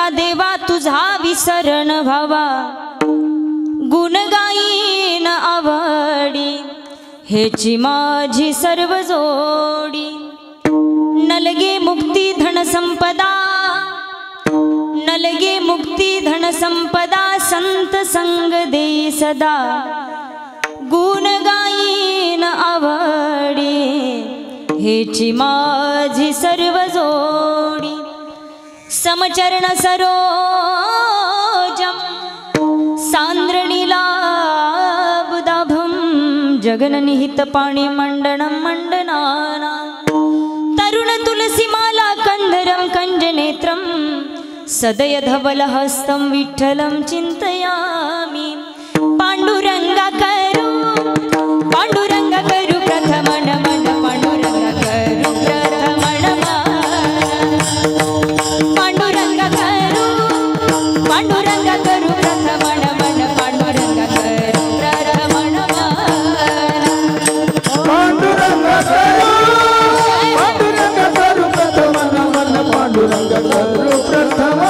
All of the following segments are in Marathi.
सदा देवा तुझा विसरण व्हावा, गुण गाईन आवडी हेची माझी सर्व जोडी। नलगे मुक्ती धन संपदा, नलगे मुक्ती धन संपदा, संत संग देई सदा, गुण गाईन आवडी हेची माझी सर्व जोडी। समचरण सरोजम सांद्रणीलाबुदाभम, जगननिहित पाणी मंडनं मंडनाना, तरुण तुलसी माला कंधरं कंजनेत्रं, सदय धवलहस्तं विठ्ठलं चिन्तयामि। पांडुरंगा करू, पांडुरंगा करू प्रथम नमन, पांडुरंगा करू प्रथम नमन, पांडुरंगा करू, पांडुरंगा करू प्रथम नमन, पांडुरंगा करू प्रथम नमन, पांडुरंगा करू, पांडुरंगा करू प्रथम नमन, पांडुरंगा करू प्रथम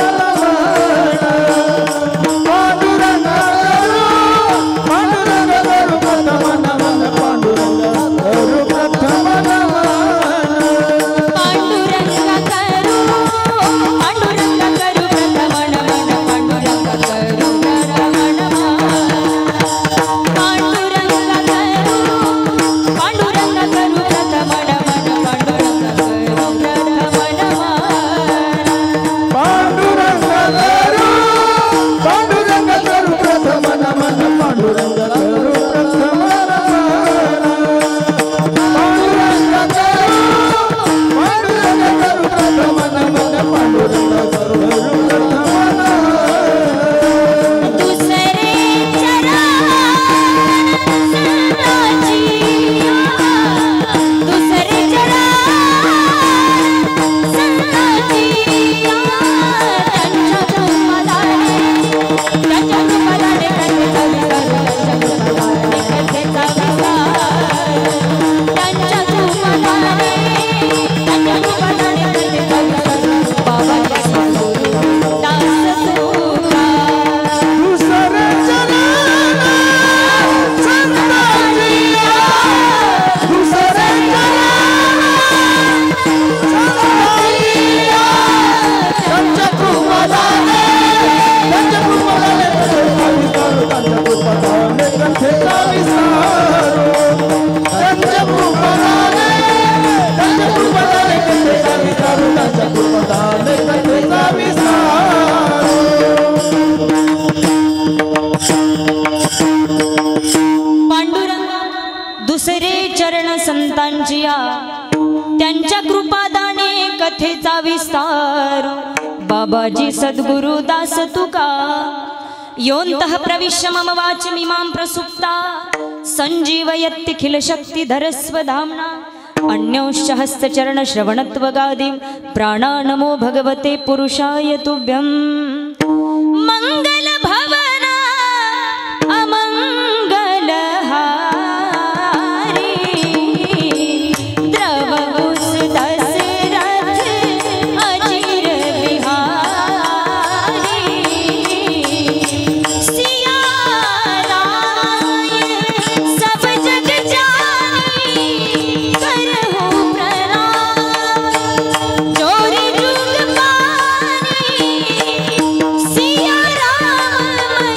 दुसरे चरण संतांचिया, त्यांच्या कृपादाने कथेचा विस्तार। बाबाजी सद्गुरु दास तुका, योऽन्तः प्रविश्य मम वाचमिमां प्रसुप्ता, सञ्जीवयत्यखिल शक्तिधर स्वधाम्ना। अन्योश्च हस्तचरण श्रवणत्वगादिं, प्राणा नमो भगवते पुरुषाय तुभ्यं। मंगल भवन अमंगल हारी, द्रव उस दशरथ अचिर बिहारी। सिया राय सब जग जानी, करहु प्रणाम जोरी जुग पानी। सिया राम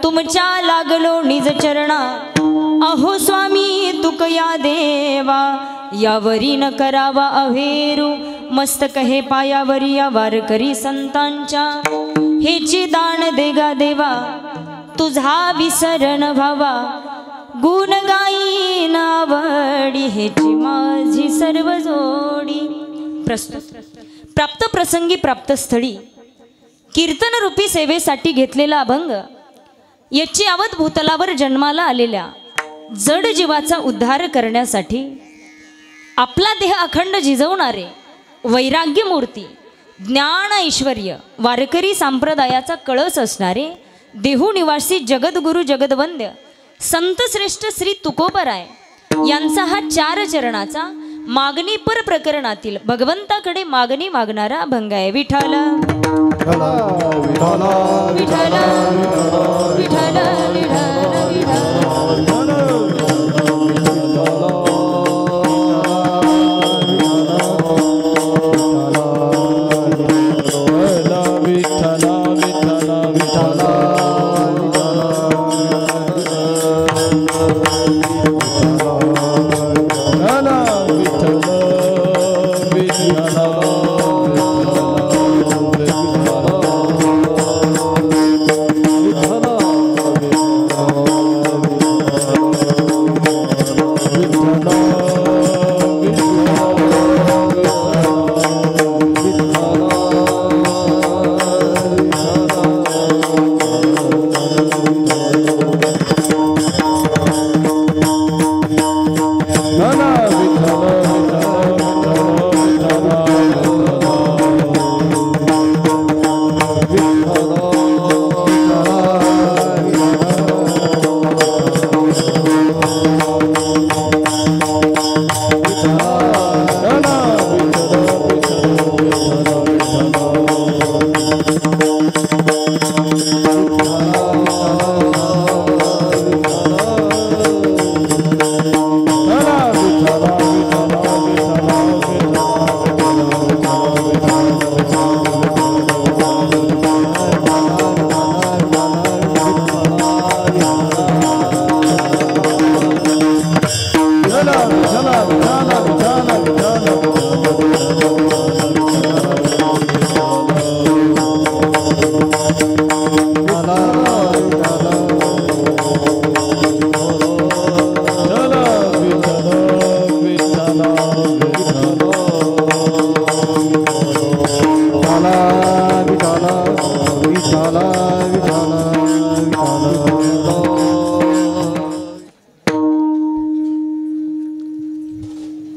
तुमच्या लागलो निज चरणा अहो स्वामी तुकया देवा यावरी न करावा अहेरू मस्तक हे पायावरी या वारकरी संतांच्या हेची दान देगा देवा तुझा विसरण व्हावा गुण गाई नावडी हेची माझी सर्व जोडी। प्रस्तुत प्राप्त प्रसंगी प्राप्त स्थळी कीर्तन रूपी सेवेसाठी घेतलेला अभंग याची आवत भूतलावर जन्माला आलेल्या जड जीवाचा उद्धार करण्यासाठी आपला देह अखंड झिजवणारे वैराग्य मूर्ती ज्ञान ऐश्वर्य वारकरी संप्रदायाचा कळस असणारे देहू निवासी जगद्गुरु जगदवंद्य संत श्रेष्ठ श्री तुकोबराय यांचा हा 4 चरणाचा मागणी पर प्रकरणातील भगवंताकडे मागणी मागणारा अभंग आहे। विठ्ठल विठ्ठल विठ्ठल विठ्ठल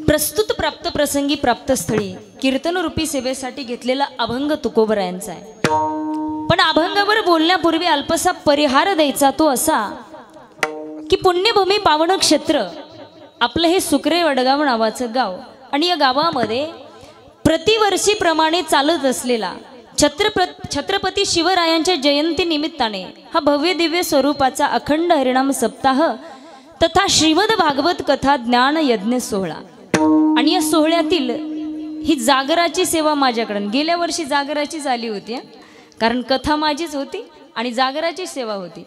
प्रस्तुत प्राप्त प्रसंगी प्राप्त स्थळी कीर्तन रूपी सेवेसाठी घेतलेला अभंग तुकोबरायांचा आहे। पण अभंगावर बोलण्यापूर्वी अल्पसा परिहार द्यायचा तो असा की पुण्यभूमी पावन क्षेत्र आपलं हे सुकरे वडगाव नावाचं गाव आणि या गावामध्ये प्रतिवर्षीप्रमाणे चालत असलेला छत्रपती शिवरायांच्या जयंती निमित्ताने हा भव्य दिव्य स्वरूपाचा अखंड हरिनाम सप्ताह तथा श्रीमद भागवत कथा ज्ञान यज्ञ सोहळा आणि या सोहळ्यातील ही जागराची सेवा माझ्याकडून गेल्या वर्षी जागराची झाली होती, कारण कथा माझीच होती आणि जागराची सेवा होती।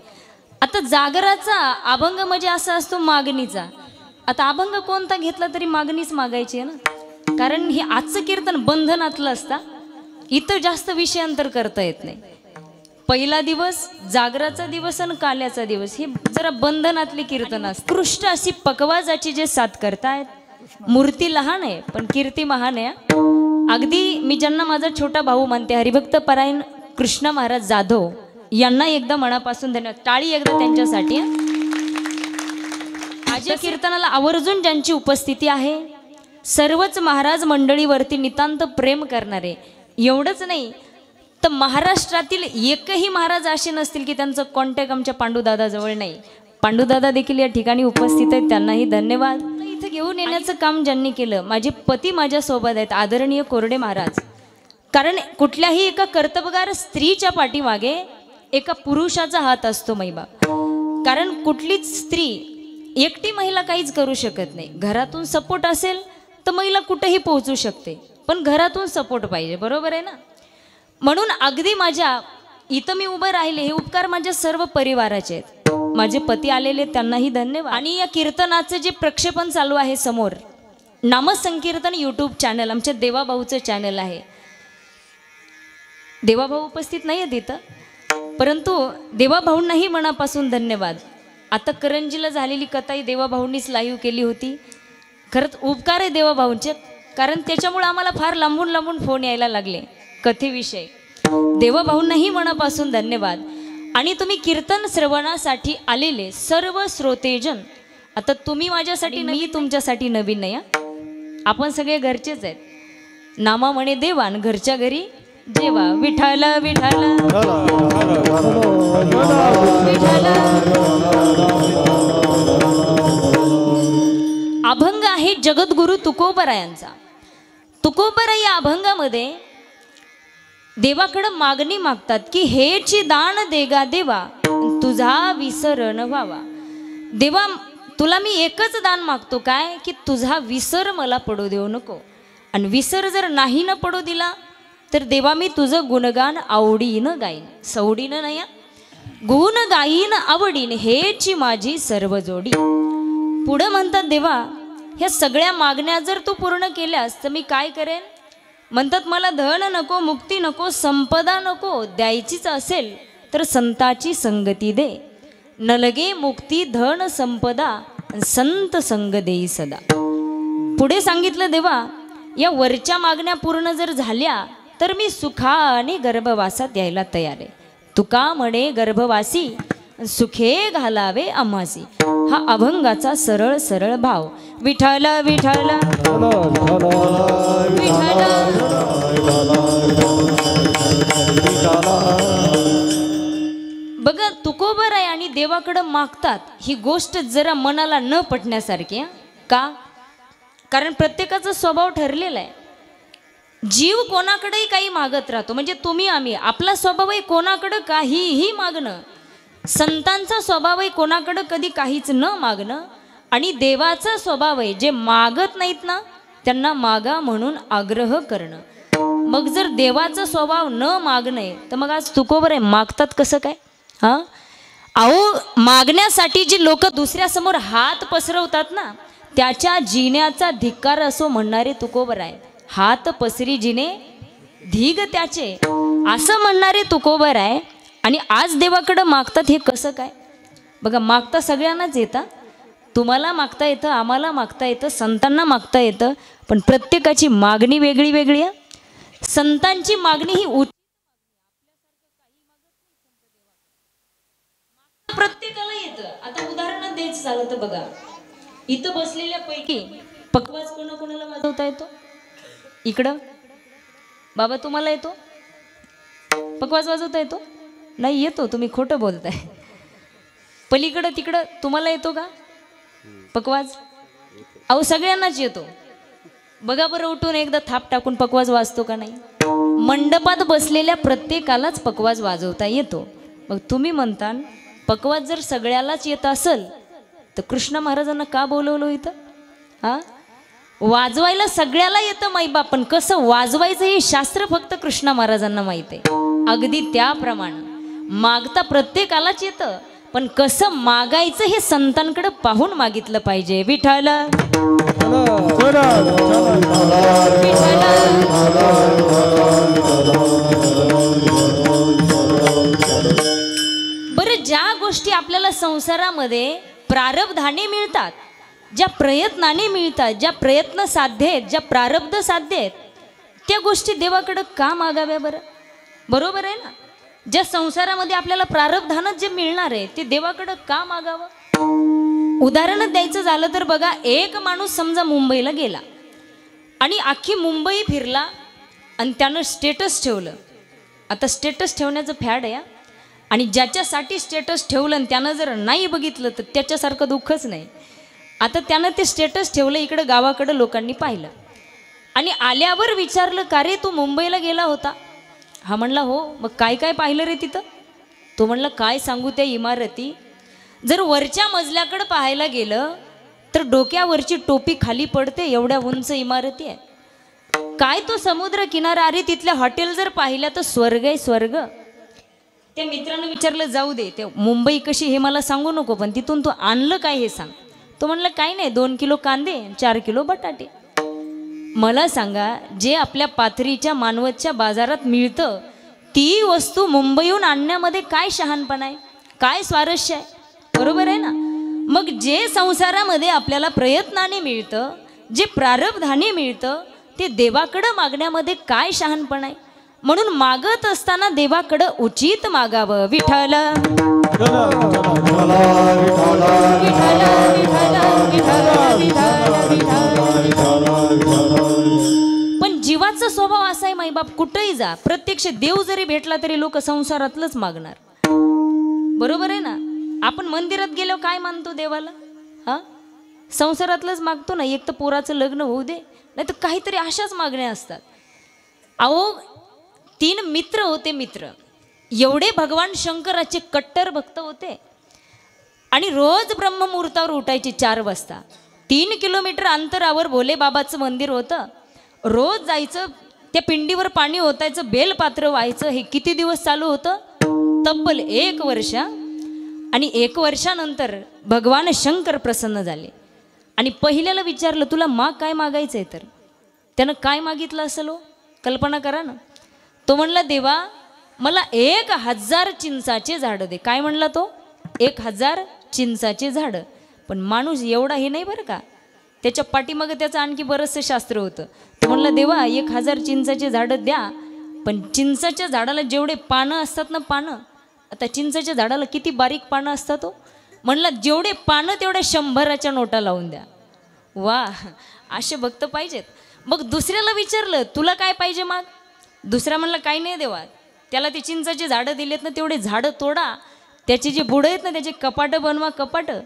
आता जागराचा अभंग म्हणजे असा असतो मागणीचा। आता अभंग कोणता घेतला तरी मागणीच मागायची आहे ना, कारण हे आजचं कीर्तन बंधनातलं असता, इथं जास्त विषयांतर करता येत नाही। पहिला दिवस जागराचा दिवस आणि काल्याचा दिवस हे जरा बंधनातले कीर्तन असतं। उत्कृष्ट अशी पकवाजाची जे साथ करतायत, मूर्ती लहान आहे पण कीर्ती महान आहे। अगदी मी ज्यांना माझा छोटा भाऊ मानते हरिभक्त परायण कृष्ण महाराज जाधव यांना एकदा मनापासून धन्यवाद, टाळी एकदा त्यांच्यासाठी। माझ्या कीर्तनाला आवर्जून ज्यांची उपस्थिती आहे सर्वच महाराज मंडळीवरती नितांत प्रेम करणारे, एवढंच नाही तर महाराष्ट्रातील एकही महाराज असे नसतील की त्यांचं कॉन्टॅक्ट आमच्या पांडुदादाजवळ नाही। पांडुदादा देखील या ठिकाणी उपस्थित आहेत, त्यांनाही धन्यवाद। इथं घेऊन येण्याचं काम ज्यांनी केलं माझे पती माझ्यासोबत आहेत आदरणीय कोरडे महाराज, कारण कुठल्याही एका कर्तबगार स्त्रीच्या पाठीमागे एका पुरुषाचा हात असतो मैबाप। कारण कुठलीच स्त्री एकटी महिला काहीच करू शकत नाही, घरातून सपोर्ट असेल तर महिला कुठेही पोहोचू शकते, पण घरातून सपोर्ट पाहिजे, बरोबर आहे ना। म्हणून अगदी माझ्या इथं मी उभं राहिले हे उपकार माझ्या सर्व परिवाराचे आहेत. माझे पती आलेले त्यांनाही धन्यवाद. आणि या कीर्तनाचं जे प्रक्षेपण चालू आहे समोर, नामसंकीर्तन यूट्यूब चॅनल, आमच्या देवाभाऊचं चॅनल आहे. देवाभाऊ उपस्थित नाही आहेत इथं, परंतु देवाभाऊंनाही मनापासून धन्यवाद. आता करंजीला झालेली कथाही देवाभाऊंनीच लाईव्ह केली होती. खरंच उपकार आहे देवाभाऊंचे, कारण त्याच्यामुळे आम्हाला फार लांबून लांबून फोन यायला लागले कथेविषयी. देवाभाऊंनाही मनापासून धन्यवाद. आणि तुम्ही कीर्तन श्रवणासाठी आलेले सर्व श्रोतेजन, आता तुम्ही माझ्यासाठी, मी तुमच्यासाठी नवीन नाही, आपण सगळे घरचेच आहेत. नामा म्हणे देवान घरच्या घरी जेवा. विठाल विठाल विठाल. अभंग आहे जगद्गुरु तुकोबरायांचा. तुकोबराय या अभंगामध्ये देवाकडं मागणी मागतात की हेची दान देगा देवा, तुझा विसर न व्हावा. देवा तुला मी एकच दान मागतो, काय की तुझा विसर मला पडू देऊ नको. आणि विसर जर नाही न पडू दिला तर देवा मी तुझं गुणगान आवडीनं गाईन, सवडीनं नाही, गुण गाईन आवडीन, हेची माझी सर्व जोडी. पुढं म्हणतात देवा ह्या सगळ्या मागण्या जर तू पूर्ण केल्यास तर मी काय करेन. म्हणतात मला धन नको, मुक्ती नको, संपदा नको, द्यायचीच असेल तर संताची संगती दे. न लगे मुक्ती धन संपदा, संत संग देई सदा. पुढे सांगितलं देवा या वरच्या मागण्या पूर्ण जर झाल्या तर मी सुखाने गर्भवासात यायला तयार आहे. तुका म्हणे गर्भवासी सुखे घालावे आम्हासी. हा अभंगाचा सरळ सरळ भाव. विठाल विठाल विठाल. बघा तुकोबराय आणि देवाकडं मागतात ही गोष्ट जरा मनाला न पटण्यासारखी. का? कारण प्रत्येकाचा स्वभाव ठरलेला आहे. जीव कोणाकडेही काही मागत राहतो, म्हणजे तुम्ही आम्ही, आपला स्वभाव आहे कोणाकडं काहीही मागणं. संतांचा स्वभाव आहे कोणाकडं कधी काहीच न मागणं. आणि देवाचा स्वभाव आहे जे मागत नाहीत ना त्यांना मागा म्हणून आग्रह करणं. मग जर देवाचा स्वभाव न मागणे तर मग आज तुकोबराय मागतात कसं काय? हां, अहो मागण्यासाठी जी लोक दुसऱ्यासमोर हात पसरवतात ना त्याच्या जिण्याचा धिक्कार असो म्हणणारे तुकोबराय. हात पसरी जिने धीग त्याचे असं म्हणणारे तुकोबराय. आणि आज देवाकडं मागतात हे कसं काय? बघा मागता सगळ्यांनाच येतं. तुम्हाला मागता येतं, आम्हाला मागता येतं, संतांना मागता येतं, पण प्रत्येकाची मागणी वेगळी वेगळी आहे. संतांची मागणी ही प्रत्येकाला येतं. आता उदाहरण द्यायचं झालं तर बघा इथं बसलेल्या पैकी पकवाज कोणाकोणाला वाजवता येतो? इकडं बाबा तुम्हाला येतो पकवाज वाजवता येतो? नाही येतो, तुम्ही खोटं बोलताय. पलीकडं तिकडं तुम्हाला येतो का पकवाज? अहो सगळ्यांनाच येतो. बघा बरं उठून एकदा थाप टाकून पकवाज वाजतो का नाही? मंडपात बसलेल्या प्रत्येकालाच पकवाज वाजवता येतो. मग तुम्ही म्हणता पकवाज जर सगळ्यालाच येत असेल तर कृष्ण महाराजांना का बोलवलं इथं? हां, वाजवायला सगळ्याला येतं माईबाप, पण कसं वाजवायचं हे शास्त्र फक्त कृष्ण महाराजांना माहीत आहे. अगदी त्याप्रमाणे मागता प्रत्येकालाच येतं, पण कसं मागायचं हे संतांकडे पाहून मागितलं पाहिजे. विठाल बरं, ज्या गोष्टी आपल्याला संसारामध्ये प्रारब्धाने मिळतात, ज्या प्रयत्नाने मिळतात, ज्या प्रयत्न साध्य आहेत, ज्या प्रारब्ध साध्य आहेत, त्या गोष्टी देवाकडं का मागाव्या बरं? बरोबर आहे ना? ज्या संसारामध्ये आपल्याला प्रारब्धानच जे मिळणार आहे ते देवाकडं का मागावं? उदाहरण द्यायचं झालं तर बघा एक माणूस समजा मुंबईला गेला आणि अख्खी मुंबई फिरला आणि त्यानं स्टेटस ठेवलं. आता स्टेटस ठेवण्याचं फॅड आहे आणि ज्याच्यासाठी स्टेटस ठेवलं आणि त्यानं जर नाही बघितलं तर त्याच्यासारखं दुःखच नाही. आता त्यानं ते स्टेटस ठेवलं, इकडं गावाकडं लोकांनी पाहिलं आणि आल्यावर विचारलं का रे तू मुंबईला गेला होता? हा म्हणला हो. मग काय काय पाहिलं रे तिथं? तो म्हणला काय सांगू त्या इमारती, जर वरच्या मजल्याकडं पाहायला गेलं तर डोक्यावरची टोपी खाली पडते एवढ्या उंच इमारती आहे. काय तो समुद्र किनारा, अरे तिथल्या हॉटेल जर पाहिल्या तर स्वर्ग आहे स्वर्ग. त्या मित्रानं विचारलं जाऊ दे ते मुंबई कशी हे मला सांगू नको, पण तिथून तू आणलं काय हे सांग. तो म्हणलं काही नाही, 2 किलो कांदे 4 किलो बटाटे. मला सांगा, जे आपल्या पाथरीच्या मानवतच्या बाजारात मिळतं ती वस्तू मुंबईहून आणण्यामध्ये काय शहाणपणा आहे, काय स्वारस्य आहे? बरोबर आहे ना. मग जे संसारामध्ये आपल्याला प्रयत्नाने मिळतं, जे प्रारब्धाने मिळतं, ते देवाकडं मागण्यामध्ये काय शहाणपणा आहे? म्हणून मागत असताना देवाकडं उचित मागावं. विठ्ठल पण जीवाचा स्वभाव असा आहे माईबाप, कुठेही जा, प्रत्यक्ष देव जरी भेटला तरी लोक संसारातलंच मागणार. बरोबर आहे ना. आपण मंदिरात गेलो काय मानतो देवाला? हा, संसारातलंच मागतो ना. एक तर पोराचं लग्न होऊ दे, नाही तर काहीतरी अशाच मागण्या असतात. अहो 3 मित्र होते. मित्र एवढे भगवान शंकराचे कट्टर भक्त होते आणि रोज ब्रह्ममुहूर्तावर उठायचे 4 वाजता. 3 किलोमीटर अंतरावर भोले बाबाचं मंदिर होतं. रोज जायचं, त्या पिंडीवर पाणी ओतायचं, बेलपात्र व्हायचं. हे किती दिवस चालू होतं? तब्बल 1 वर्ष. आणि 1 वर्षानंतर भगवान शंकर प्रसन्न झाले आणि पहिल्याला विचारलं, तुला माग काय मागायचं आहे? तर त्यानं काय मागितलं असेल हो? कल्पना करा ना. तो म्हणला, देवा मला 1000 चिंचाचे झाडं दे. काय म्हणला तो? 1000 चिंचाचे झाडं. पण माणूस एवढा हे नाही बरं का, त्याच्या पाठीमागं त्याचं आणखी बरंचसं शास्त्र होतं. तो म्हणला, देवा 1000 चिंचाचे झाडं द्या, पण चिंचाच्या झाडाला जेवढे पानं असतात ना, पानं, आता चिंचाच्या झाडाला किती बारीक पानं असतात हो? म्हणला जेवढे पानं तेवढ्या 100च्या नोटा लावून द्या. वा, असे भक्त पाहिजेत. मग दुसऱ्याला विचारलं, तुला काय पाहिजे माग? दुसरा म्हणला, काही नाही देवा. त्याला ते चिंचाचे झाडं दिलेत ना, तेवढे झाडं तोडा, त्याचे जे बुडं आहेत ना त्याचे कपाटं बनवा, कपाटं,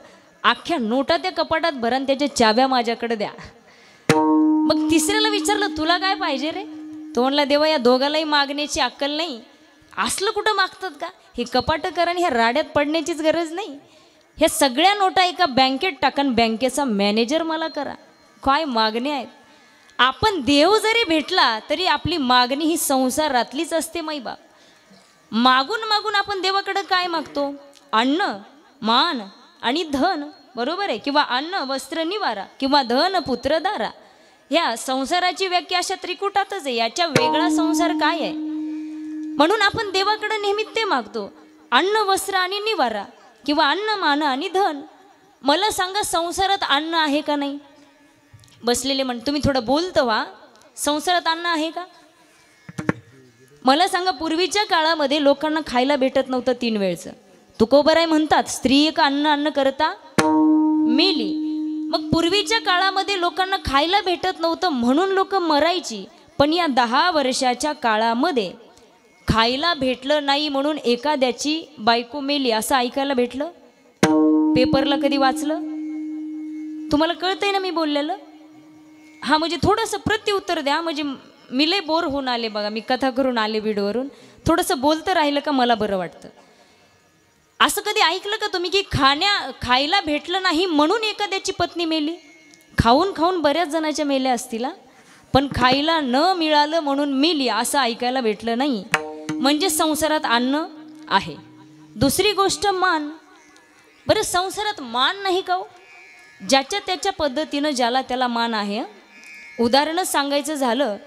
अख्ख्या नोटा त्या कपाटात भरा आणि त्याच्या चाव्या माझ्याकडे द्या. मग तिसऱ्याला विचारलं, तुला काय पाहिजे रे? तो म्हणला, देवा या दोघालाही मागण्याची अक्कल नाही. असलं कुठं मागतात का? हे कपाटं करा आणि ह्या राड्यात पडण्याचीच गरज नाही. ह्या सगळ्या नोटा एका बँकेत टाकन, बँकेचा मॅनेजर मला करा. काय मागणी आहेत? आपण देव जरी भेटला तरी आपली मागणी ही संसारातलीच असते माईबाप. मागून मागून आपण देवाकडं काय मागतो? अन्न, मान आणि धन. बरोबर आहे? किंवा अन्न, वस्त्र, निवारा, किंवा धन, पुत्र, दारा. ह्या संसाराची व्याख्या अशा त्रिकुटातच आहे. याच्या वेगळा संसार काय आहे? म्हणून आपण देवाकडे नेहमी ते मागतो, अन्न, वस्त्र आणि निवारा, किंवा अन्न, मान आणि धन. मला सांगा, संसारात अन्न आहे का नाही? बसलेले म्हण, तुम्ही थोडं बोलतं व्हा. संसारात अन्न आहे का? मला सांगा, पूर्वीच्या काळामध्ये लोकांना खायला भेटत नव्हतं 3 वेळचं. तुकोबराय म्हणतात, स्त्री एक अन्न करता मेली. मग पूर्वीच्या काळामध्ये लोकांना खायला भेटत नव्हतं म्हणून लोक मरायची. पण या 10 वर्षाच्या काळामध्ये खायला भेटलं नाही म्हणून एखाद्याची बायको मेली असं ऐकायला भेटलं? पेपरला कधी वाचलं? तुम्हाला कळतंय ना मी बोललेलं? हा, म्हणजे थोडंसं प्रत्युत्तर द्या. म्हणजे मी लय बोर होऊन आले बघा, मी कथा करून आले बीडवरून. थोडंसं बोलतं राहिलं का मला बरं वाटतं. असं कधी ऐकलं का तुम्ही की खायला भेटलं नाही म्हणून एखाद्याची पत्नी मेली? खाऊन खाऊन बऱ्याच जणांच्या मेल्या असतील, पण खायला न मिळालं म्हणून मेली असं ऐकायला भेटलं नाही. म्हणजे संसारात अन्न आहे. दुसरी गोष्ट मान. बरं, संसारात मान नाही का हो? ज्याच्या त्याच्या पद्धतीनं ज्याला त्याला मान आहे. उदाहरणच सांगायचं झालं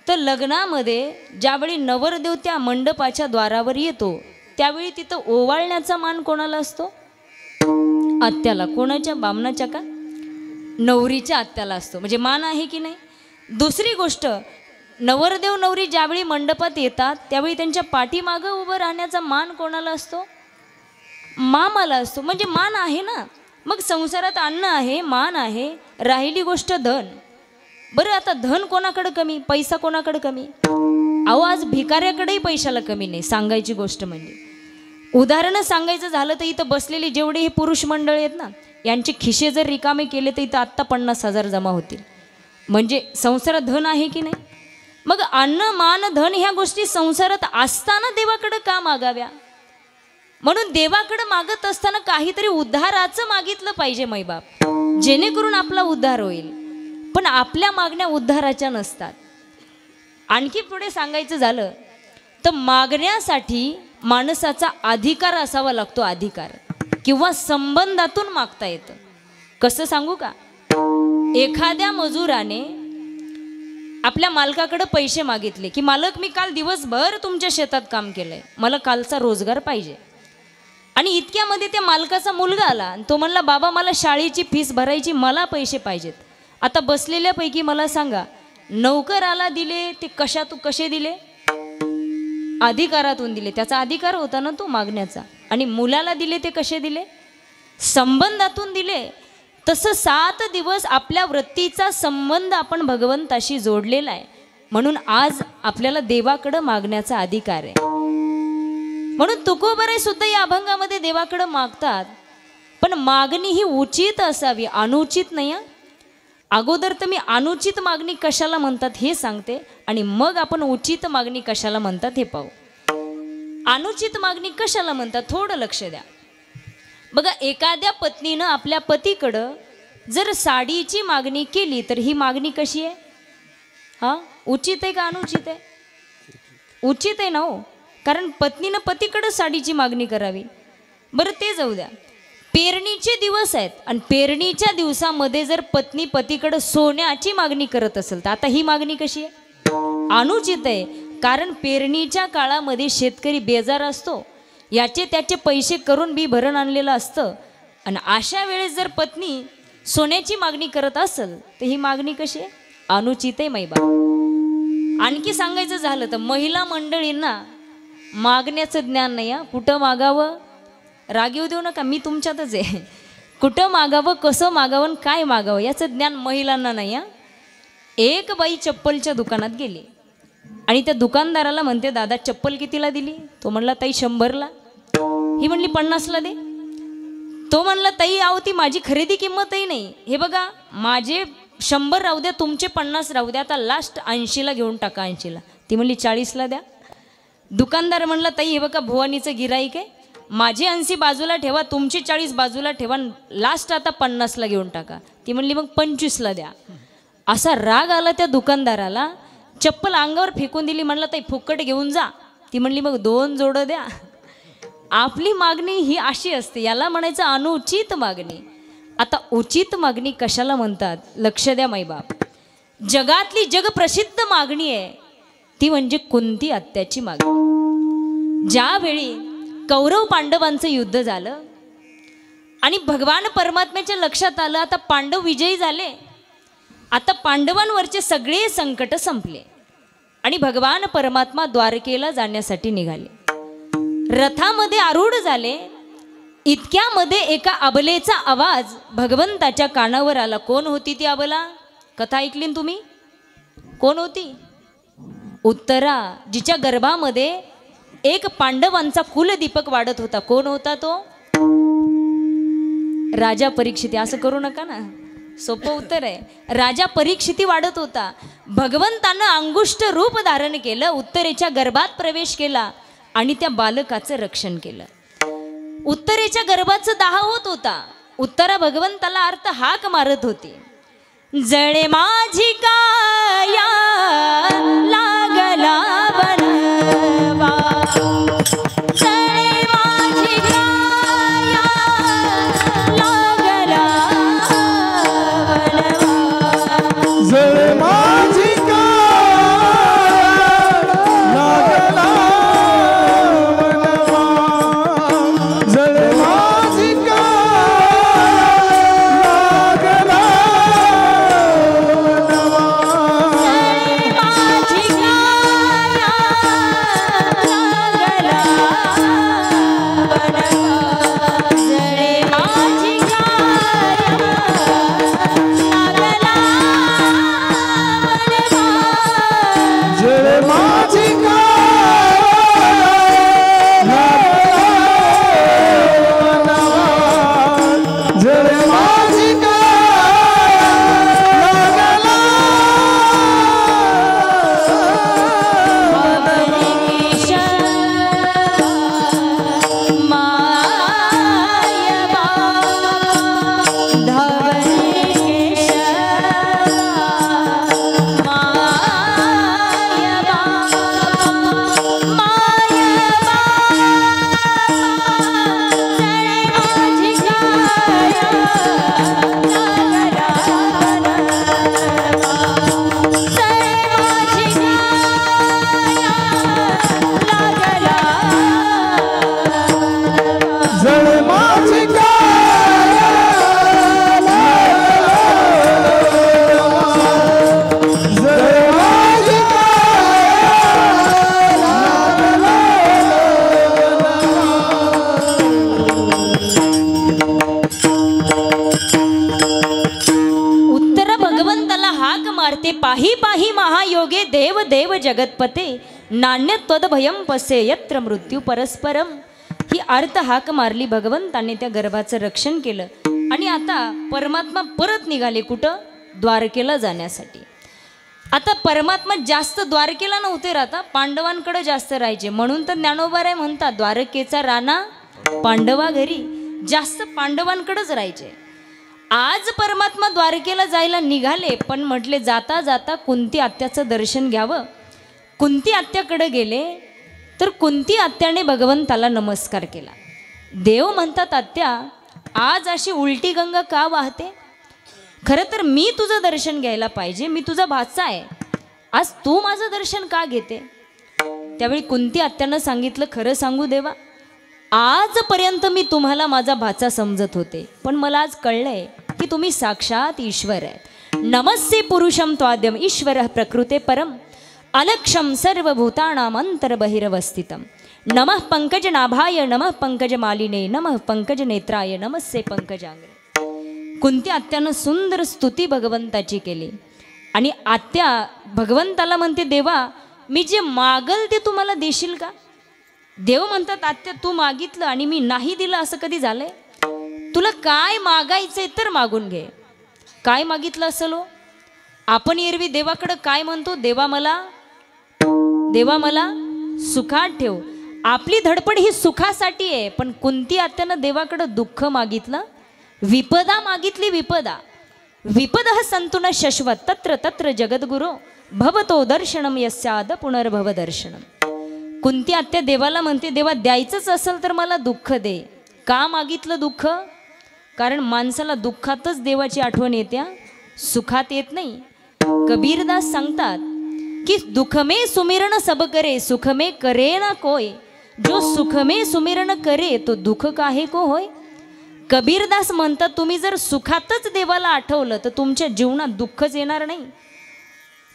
तर लग्नामध्ये ज्यावेळी नवरदेव त्या मंडपाच्या द्वारावर येतो त्यावेळी तिथं ओवाळण्याचा मान कोणाला असतो? आत्याला. कोणाच्या? बामणाच्या का? नवरीच्या आत्याला असतो. म्हणजे मान आहे की नाही? दुसरी गोष्ट, नवरदेव नवरी ज्यावेळी मंडपात येतात त्यावेळी त्यांच्या पाठीमागं उभं राहण्याचा मान कोणाला असतो? मामाला असतो. म्हणजे मान आहे ना. मग संसारात अन्न आहे, मान आहे, राहिली गोष्ट धन. बरं, आता धन कोणाकडे कमी, पैसा कोणाकडे कमी? अहो, आज भिकाऱ्याकडेही पैशाला कमी नाही. सांगायची गोष्ट म्हणजे, उदाहरणं सांगायचं झालं तर इथं बसलेले जेवढे हे पुरुष मंडळ आहेत ना, यांचे खिशे जर रिकामे केले तर इथं आत्ता 50,000 जमा होतील. म्हणजे संसारात धन आहे की नाही? मग अन्न, मान, धन ह्या गोष्टी संसारात असताना देवाकडे का मागाव्या? म्हणून देवाकडे मागत असताना काहीतरी उद्धाराचं मागितलं पाहिजे मैबाप, जेणेकरून आपला उद्धार होईल. पण आपल्या मागण्या उद्धाराच्या नसतात. आणखी पुढे सांगायचं झालं तर मागण्यासाठी माणसाचा अधिकार असावा लागतो, अधिकार, किंवा संबंधातून मागता येतं. कसं सांगू का? एखाद्या मजुराने आपल्या मालकाकडे पैसे मागितले की मालक मी काल दिवसभर तुमच्या शेतात काम केलंय, मला कालचा रोजगार पाहिजे. आणि इतक्यामध्ये त्या मालकाचा मुलगा आला आणि तो म्हणला बाबा मला शाळेची फीस भरायची, मला पैसे पाहिजेत. आता बसलेल्यापैकी मला सांगा, नौकराला दिले ते कसे दिले? अधिकारातून दिले, त्याचा अधिकार होता ना तो मागण्याचा. आणि मुलाला दिले ते कसे दिले? संबंधातून दिले. तसं 7 दिवस आपल्या वृत्तीचा संबंध आपण भगवंताशी जोडलेला आहे, म्हणून आज आपल्याला देवाकडं मागण्याचा अधिकार आहे. म्हणून तुकोबराय सुद्धा या अभंगामध्ये देवाकडं मागतात, पण मागणी ही उचित असावी, अनुचित नाही. अगोदर तर मी अनुचित मागणी कशाला म्हणतात हे सांगते आणि मग आपण उचित मागणी कशाला म्हणतात हे पाहू. अनुचित मागणी कशाला म्हणतात थोडं लक्ष द्या. बघा, एखाद्या पत्नीनं आपल्या पतीकडं जर साडीची मागणी केली तर ही मागणी कशी आहे? हा, उचित आहे का अनुचित आहे? उचित आहे ना हो, कारण पत्नीनं पतीकडं साडीची मागणी करावी. बरं ते जाऊ द्या, पेरणीचे दिवस आहेत आणि पेरणीच्या दिवसामध्ये जर पत्नी पतीकडं सोन्याची मागणी करत असेल तर आता ही मागणी कशी आहे? अनुचित आहे. कारण पेरणीच्या काळामध्ये शेतकरी बेजार असतो, याचे त्याचे पैसे करून बी भरण आणलेलं असतं, आणि अशा वेळेस जर पत्नी सोन्याची मागणी करत असेल तर ही मागणी कशी आहे? अनुचित आहे मैबा. आणखी सांगायचं झालं तर महिला मंडळींना मागण्याचं ज्ञान नाही. कुठं मागावं, राग येऊ देऊ नका, मी तुमच्यातच आहे. कुठं मागावं, कसं मागावं, काय मागावं याचं ज्ञान महिलांना नाही. एक बाई चप्पलच्या दुकानात गेली आणि त्या दुकानदाराला म्हणते दादा चप्पल कितीला दिली? तो म्हणला ताई 100ला. ही म्हणली 50ला दे. तो म्हणला ताई आहो ती माझी खरेदी किंमतही नाही, हे बघा माझे 100 राहू द्या, तुमचे 50 राहू द्या, आता लास्ट 80ला घेऊन टाका, 80ला. ती म्हणली 40ला द्या. दुकानदार म्हणला ताई हे बघा भुवानीचं गिराईक आहे, माझे 80 बाजूला ठेवा, तुमचे 40 बाजूला ठेवा, लास्ट आता 50ला घेऊन टाका. ती म्हणली मग 25ला द्या. असा राग आला त्या दुकानदाराला, चप्पल अंगावर फेकून दिली. म्हणलं ताई फुकट घेऊन जा. ती म्हणली मग 2 जोडं द्या. आपली मागणी ही अशी असते, याला म्हणायचं अनुचित मागणी. आता उचित मागणी कशाला म्हणतात लक्ष द्या माईबाप. जगातली जगप्रसिद्ध मागणी आहे ती म्हणजे कुंती आत्याची मागणी. ज्यावेळी कौरव पांडवांचं युद्ध झालं आणि भगवान परमात्म्याच्या लक्षात आलं आता पांडव विजयी झाले, आता पांडवांवरचे सगळे संकट संपले आणि भगवान परमात्मा द्वारकेला जाण्यासाठी निघाले. रथामध्ये आरूढ झाले. इतक्यामध्ये एका अबलेचा आवाज भगवंताच्या कानावर आला. कोण होती ती अबला? कथा ऐकली तुम्ही? कोण होती? उत्तरा, जिच्या गर्भामध्ये एक पांडवांचा कुलदीपक वाढत होता. कोण होता तो? राजा परीक्षिती. असं करू नका ना, सोपं उत्तर आहे. राजा परीक्षिती वाढत होता. भगवंतानं अंगुष्ठ रूप धारण केलं, उत्तरेच्या गर्भात प्रवेश केला आणि त्या बालकाचं रक्षण केलं. उत्तरेच्या गर्भाचं दाह होत होता. उत्तरा भगवंताला अर्थ हाक मारत होती. जळे माझी काया लागला बनवा, जळे माझी काया लागला बनवा, जळे माझी काया म्हणते पाही पाही महायोगे देव देव जगतपते नान्य त्वदभयम पसे यत्र मृत्यू परस्परम. ही अर्थ हाक मारली भगवंताने, त्या गर्भाचं रक्षण केलं आणि आता परमात्मा परत निघाले कुठं? द्वारकेला जाण्यासाठी. आता परमात्मा जास्त द्वारकेला नव्हते राहता, पांडवांकडे जास्त राहायचे. म्हणून तर ज्ञानोबा म्हणतात द्वारकेचा राणा पांडवा घरी, जास्त पांडवांकडेच राहायचे. आज परमात्मा द्वारकेला जायला निघाले, पण म्हटले जाता जाता कुंती आत्याचं दर्शन घ्यावं. कुंती आत्याकडे गेले तर कुंती आत्याने भगवंताला नमस्कार केला. देव म्हणतात आत्या आज अशी उलटी गंगा का वाहते? खरं तर मी तुझं दर्शन घ्यायला पाहिजे, मी तुझा भाचा आहे, आज तू माझं दर्शन का घेते? त्यावेळी कुंती आत्यानं सांगितलं खरं सांगू देवा, आजपर्यंत मी तुम्हाला माझा भाचा समजत होते, पण मला आज कळलंय की तुम्ही साक्षात ईश्वर आहे. नमस्ते पुरुषम त्वाद्यम ईश्वर प्रकृते परम अलक्षम सर्वभूतानाम अंतर्बहिरवस्थितम. नमः पंकज नाभाय नमः पंकज मालिने नमः पंकज नेत्राय नमस्ते पंकजांग्रे. कुंती आत्यानं सुंदर स्तुती भगवंताची केली आणि आत्या भगवंताला म्हणते देवा मी जे मागल ते तू मला देशील का? देव म्हणतात आत्या तू मागितलं आणि मी नाही दिलं असं कधी झालंय? तुला काय मागायचंय तर मागून घे. काय मागितलं असेल हो? आपण एरवी देवाकडं काय म्हणतो? देवा मला सुखात ठेव. आपली धडपड ही सुखासाठी आहे, पण कुंती आत्यानं देवाकडं दुःख मागितलं, विपदा मागितली. विपदा संतुन शश्वत तत्र तत्र जगद्गुरो भवतो दर्शनम यस्याद पुनर्भव दर्शनम. कुंती आत्या देवाला म्हणते देवा द्यायचंच असेल तर मला दुःख दे. का मागितलं दुःख? कारण माणसाला दुःखातच देवाची आठवण येत्या, सुखात येत नाही. कबीरदास सांगतात की दुख में सुमिरन सब करे सुख में करे ना कोय, जो सुख में सुमिरन करे तो दुःख काहे को होय. कबीरदास म्हणतात तुम्ही जर सुखातच देवाला आठवलं तर तुमच्या जीवनात दुःखच येणार नाही.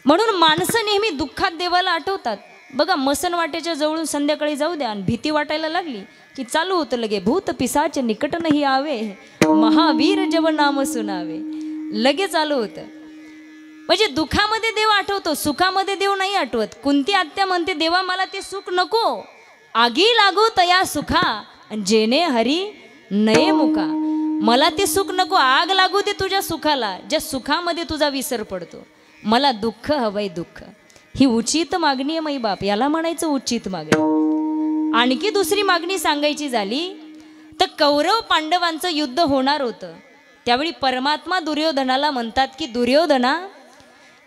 म्हणून माणसं नेहमी दुःखात देवाला आठवतात. बघा मसन वाटेच्या जवळून संध्याकाळी जाऊ द्या आणि भीती वाटायला लागली की चालू होतं लगे भूत पिसाच निकट नाही आवे महावीर जव नाम सुनावे, लगे चालू होतं. म्हणजे दुःखामध्ये देव आठवतो, सुखामध्ये देव नाही आठवत. कुंती आत्या म्हणते देवा मला ते सुख नको, आगी लागू तया सुखा जेने हरी नये मुका. मला ते सुख नको, आग लागू दे तुझ्या सुखाला, ज्या सुखामध्ये तुझा विसर पडतो. मला दुःख हवंय दुःख. ही उचित मागणी आहे माई बाप, याला म्हणायचं उचित मागणी. आणखी दुसरी मागणी सांगायची झाली तर कौरव पांडवांचं युद्ध होणार होतं. त्यावेळी परमात्मा दुर्योधनाला म्हणतात की दुर्योधना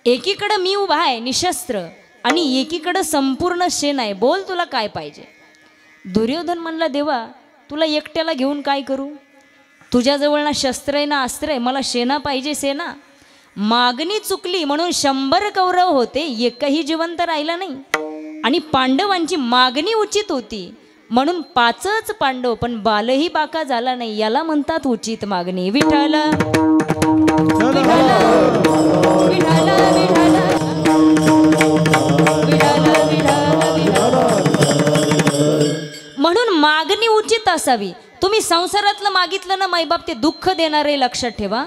एकीकडं मी उभा आहे निशस्त्र आणि एकीकडं संपूर्ण सेना आहे, बोल तुला काय पाहिजे. दुर्योधन म्हणला देवा तुला एकट्याला घेऊन काय करू? तुझ्याजवळ ना शस्त्र आहे ना अस्त्र आहे, मला सेना पाहिजे सेना. मागणी चुकली म्हणून 100 कौरव होते, एकही जिवंत राहिला नाही. आणि पांडवांची मागणी उचित होती म्हणून 5च पांडव, पण बालही बाका झाला नाही. याला म्हणतात उचित मागणी. विठ्ठल म्हणून मागणी उचित असावी. तुम्ही संसारातलं मागितलं ना माईबाप ते दुःख देणार आहे, लक्षात ठेवा.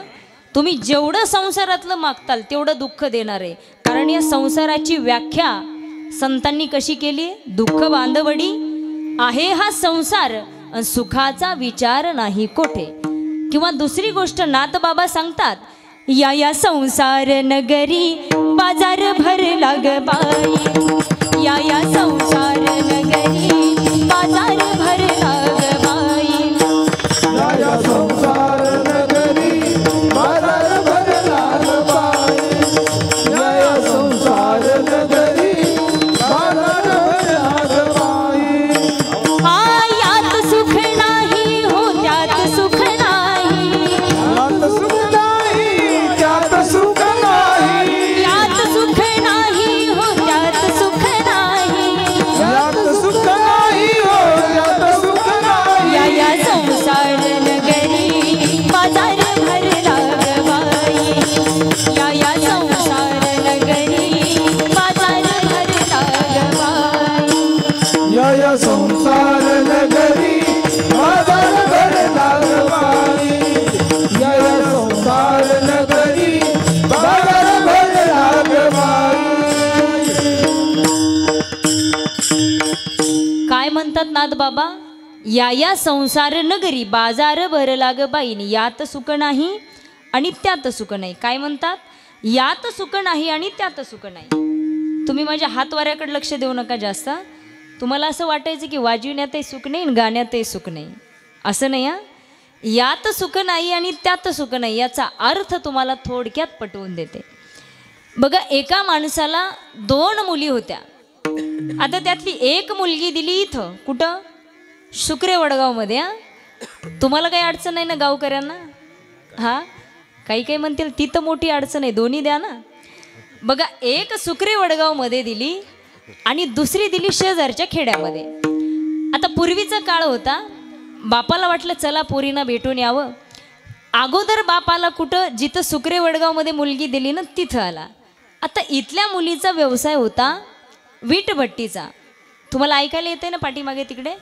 तुम्ही जेवढं संसारातलं मागताल तेवढं दुःख देणार आहे. कारण या संसाराची व्याख्या संतांनी कशी केली? दुःख बांधवडी आहे हा संसार, सुखाचा विचार नाही कोठे. किंवा दुसरी गोष्ट नाथबाबा सांगतात या संसार नगरी बाजार भरला ग बाई, या संसार नगरी बाजार भरला ग बाई, या संसार नगरी बाजार भरला ग बाई, या संसार नगरी बाजार भरला ग बाई. यात सुख नाही हो त्यात सुख नाही, यात सुख नाही त्यात सुख नाही, यात सुख नाही हो त्यात सुख नाही, यात सुख नाही हो नाथ बाबा, या संसार नगरी बाजार भरला ग बाईन, यात सुख नाही आणि त्यात सुख नाही. काय म्हणतात? यात सुख नाही आणि त्यात सुख नाही. तुम्ही माझ्या हातवाऱ्याकडे लक्ष देऊ नका जास्त. तुम्हाला असं वाटायचं की वाजविण्यातही सुख नाही आणि गाण्यातही सुख नाही. असं नाही. यात सुख नाही आणि त्यात सुख नाही याचा अर्थ तुम्हाला थोडक्यात पटवून देते. बघा, एका माणसाला 2 मुली होत्या. आता त्यातली एक मुलगी दिली इथं, कुठं? शुक्रे वडगावमध्ये. तुम्हाला काही अडचण नाही ना गावकऱ्यांना? काही म्हणतील तिथं मोठी अडचण आहे, दोन्ही द्या ना. बघा, एक सुक्रे वडगावमध्ये दिली आणि दुसरी दिली शेजारच्या खेड्यामध्ये. आता पूर्वीचा काळ होता, बापाला वाटलं चला पोरींना भेटून यावं. अगोदर बापाला कुठं? जिथं सुक्रे वडगावमध्ये मुलगी दिली ना तिथं आला. आता इथल्या मुलीचा व्यवसाय होता वीटभट्टीचा. तुम्हाला ऐकायला येते ना पाठीमागे तिकडे?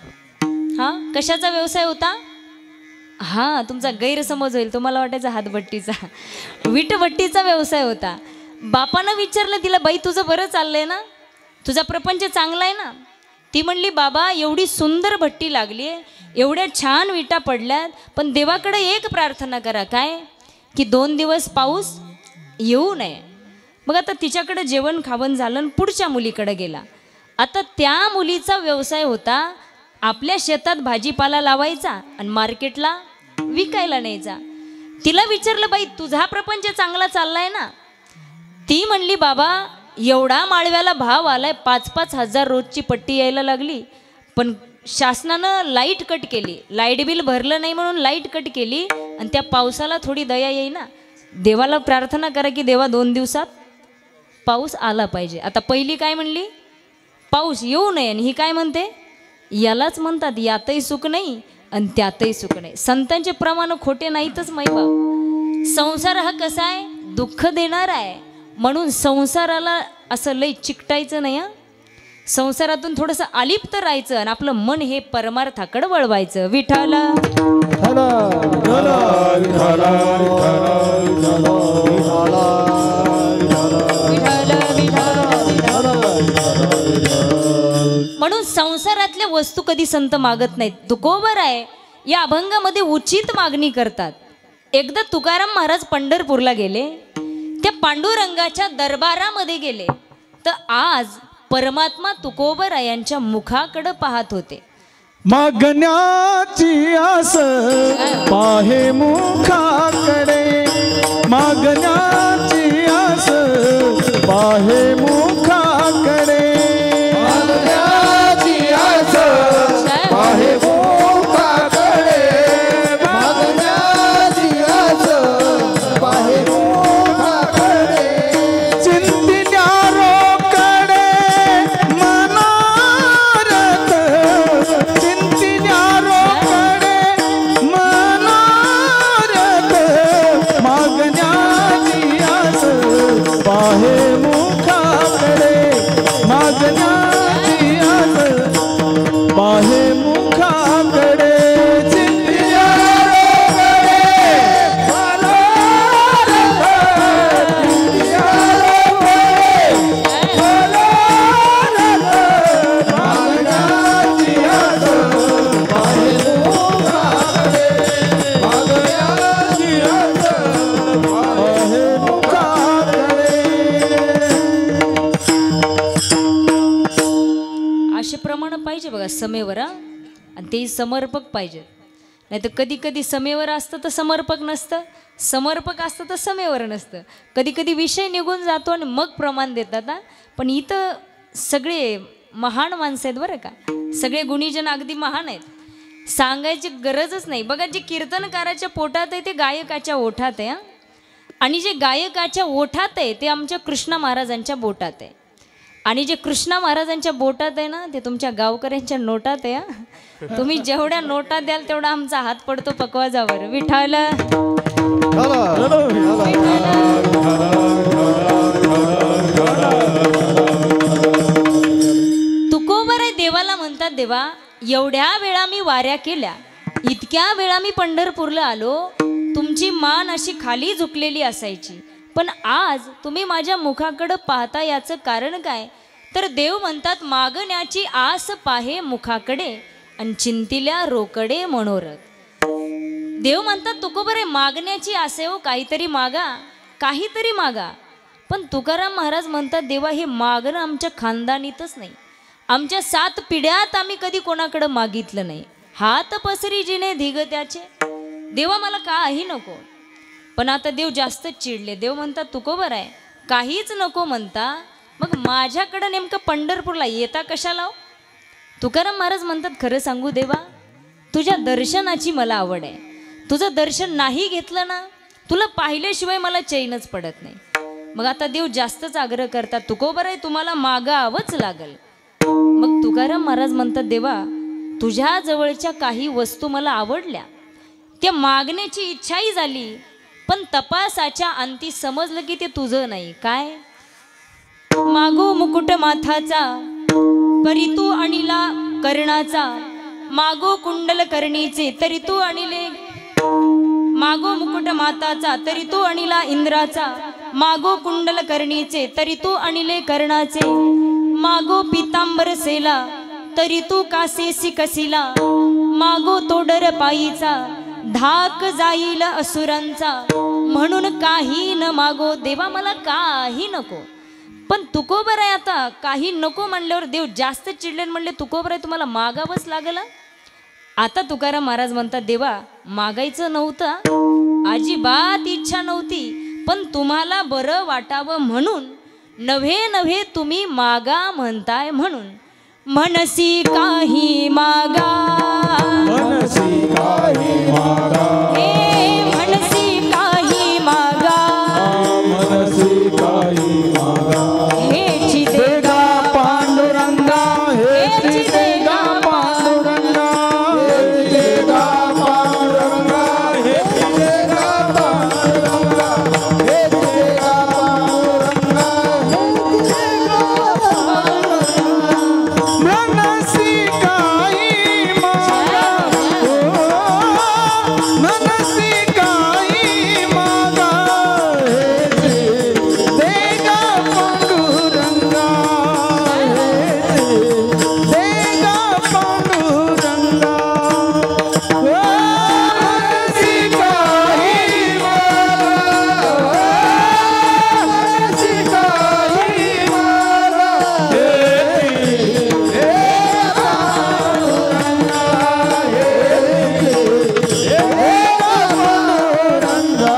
कशाचा व्यवसाय होता? तुमचा गैरसमज होईल, तुम्हाला वाटायचा हातभट्टीचा. वीटभट्टीचा व्यवसाय होता. बापानं विचारलं तिला, बाई तुझं बरं चाललंय ना, तुझा प्रपंच चांगला आहे ना? ती म्हणली, बाबा एवढी सुंदर भट्टी लागली आहे, एवढ्या छान विटा पडल्यात, पण देवाकडे एक प्रार्थना करा. काय? की 2 दिवस पाऊस येऊ नये. मग आता तिच्याकडे जेवण खावण झालं आणि पुढच्या मुलीकडे गेला. आता त्या मुलीचा व्यवसाय होता आपल्या शेतात भाजीपाला लावायचा आणि मार्केटला विकायला न्यायचा. तिला विचारलं, बाई तुझा प्रपंच चांगला चाललाय ना? ती म्हणली, बाबा एवढा माळव्याला भाव आलाय, 5-5 हजार रोजची पट्टी यायला लागली, पण शासनानं लाईट कट केली, लाईट बिल भरलं नाही म्हणून लाईट कट केली आणि त्या पावसाला थोडी दया येईना. देवाला प्रार्थना करा की देवा 2 दिवसात पाऊस आला पाहिजे. आता पहिली काय म्हणली? पाऊस येऊ नये. आणि ही काय म्हणते? यालाच म्हणतात यातही सुख नाही आणि त्यातही सुख नाही. संतांचे प्रमाण खोटे नाहीतच मैबाब. संसार हा कसा आहे? दुःख देणारा आहे. म्हणून संसाराला असं लई चिकटायचं नाही. संसारातून थोडंसं अलिप्त राहायचं आणि आपलं मन हे परमार्थाकडे वळवायचं. विठाला म्हणून संसारातल्या वस्तू कधी संत मागत नाहीत. तुकोबर आहे या अभंगामध्ये उचित मागणी करतात. एकदा तुकाराम महाराज पंढरपूरला गेले, त्या पांडुरंगाच्या दरबारामध्ये गेले, तर आज परमात्मा तुकोबरायांच्या मुखाकडे पाहत होते. मागण्याची आस पाहे मुखाकडे, मागण्याची आस पाहे मुखाकडे, मागण्याची आस पाहे मुखाकडे, मागण्याची आस पाहे मुखाकडे, चिंतिन्यारोकडे मनारत, चिंतिन्यारोकडे मनारत, मागण्याची आस पाहे मुखाकडे, मागण्याची आस पाहे मुखाकडे, चिंतिन्यारोकडे मनारत, चिंतिन्यारोकडे मनारत, मागण्याची आस पाहे मुखाकडे, मागण्याची आस पाहे मुखाकडे. असे प्रमाण पाहिजे बघा समेवर. आणि तेही समर्पक पाहिजे. नाही तर कधी कधी समेवर असतं तर समर्पक नसतं, समर्पक असतं तर समेवर नसतं. कधी कधी विषय निघून जातो आणि मग प्रमाण देतात. पण इथं सगळे महान माणसं आहेत बरं का, सगळे गुणीजन अगदी महान आहेत, सांगायची गरजच नाही. बघा, जे कीर्तनकाराच्या पोटात आहे ते गायकाच्या ओठात आहे. आणि जे गायकाच्या ओठात आहे ते आमच्या कृष्णा महाराजांच्या बोटात आहे. आणि जे कृष्णा महाराजांच्या बोटात आहे ना ते तुमच्या गावकऱ्यांच्या नोटात आहे. तुम्ही जेवढ्या नोटा द्याल तेवढा आमचा हात पडतो पकवाजावर. विठाल तुकोबर आहे देवाला म्हणतात, देवा एवढ्या वेळा मी वाऱ्या केल्या, इतक्या वेळा मी पंढरपूरला आलो, तुमची मान अशी खाली झुकलेली असायची, पण आज तुम्ही माझ्या मुखाकडे पाहता याचं कारण काय? तर देव म्हणतात मागण्याची आस पाहे मुखाकडे, आणि चिंतिल्या रोकडे मनोरथ. देव म्हणतात तुकोबरे मागण्याची आसे हो, काहीतरी मागा, काहीतरी मागा. पण तुकाराम महाराज म्हणतात देवा हे मागणं आमच्या खानदानीतच नाही, आमच्या 7 पिढ्यात आम्ही कधी कोणाकडे मागितलं नाही. हात पसरी जिने धिग त्याचे, देवा मला काही नको. पण आता देव जास्तच चिडले. देव म्हणतात तुकोबर आहे काहीच नको म्हणता, मग माझ्याकडं नेमकं पंढरपूरला येता कशाला हो? तुकाराम महाराज म्हणतात खरं सांगू देवा, तुझ्या दर्शनाची मला आवड आहे. तुझं दर्शन नाही घेतलं ना, तुला पाहिल्याशिवाय मला चैनच पडत नाही. मग आता देव जास्तच आग्रह करतात तुकोबर आहे तुम्हाला मागावंच लागल. मग तुकाराम महाराज म्हणतात देवा तुझ्या जवळच्या काही वस्तू मला आवडल्या, त्या मागण्याची इच्छाही झाली, पण तपासाच्या अंती समजलं की ते तुझं नाही. काय मागो मुकुट माथाचा परी तू आणिला कर्णाचा, मागो कुंडल करणीचे तरी तू आणिले, मागो मुकुट माताचा तरी तू आणिला इंद्राचा, मागो कुंडल करणीचे तरी तू आणिले कर्णाचे, मागो पितांबर सेला तरी तू कासेसी कसिला, मागो तोडर पायीचा धाक जाईल असुरांचा, म्हणून काही न मागो. देवा मला काही नको. पण तुकोबर आहे आता काही नको म्हणल्यावर देव जास्त चिडले, म्हणले तुकोबर आहे तुम्हाला मागावंच लागलं. आता तुकाराम महाराज म्हणतात देवा मागायचं नव्हतं, अजिबात इच्छा नव्हती, पण तुम्हाला बरं वाटावं म्हणून, नव्हे नव्हे तुम्ही मागा म्हणताय म्हणून. मनसी काही मागा, मनसी काही मागा, हे मनसी काही मागा, मनसी काही मागा, हेची देगा पांडुरंगा, हेची देगा पांडुरंगा, हेची देगा पांडुरंगा, हेची देगा पांडुरंगा, हेची देगा पांडुरंगा, हेची देगा पांडुरंगा. मनसी काही मागा, मनसी काही मागा, हेची देगा पांडुरंगा, हेची देगा पांडुरंगा. मनसी काही मागा, मनसी काही मागा, हेची देगा पांडुरंगा, हेची देगा पांडुरंगा.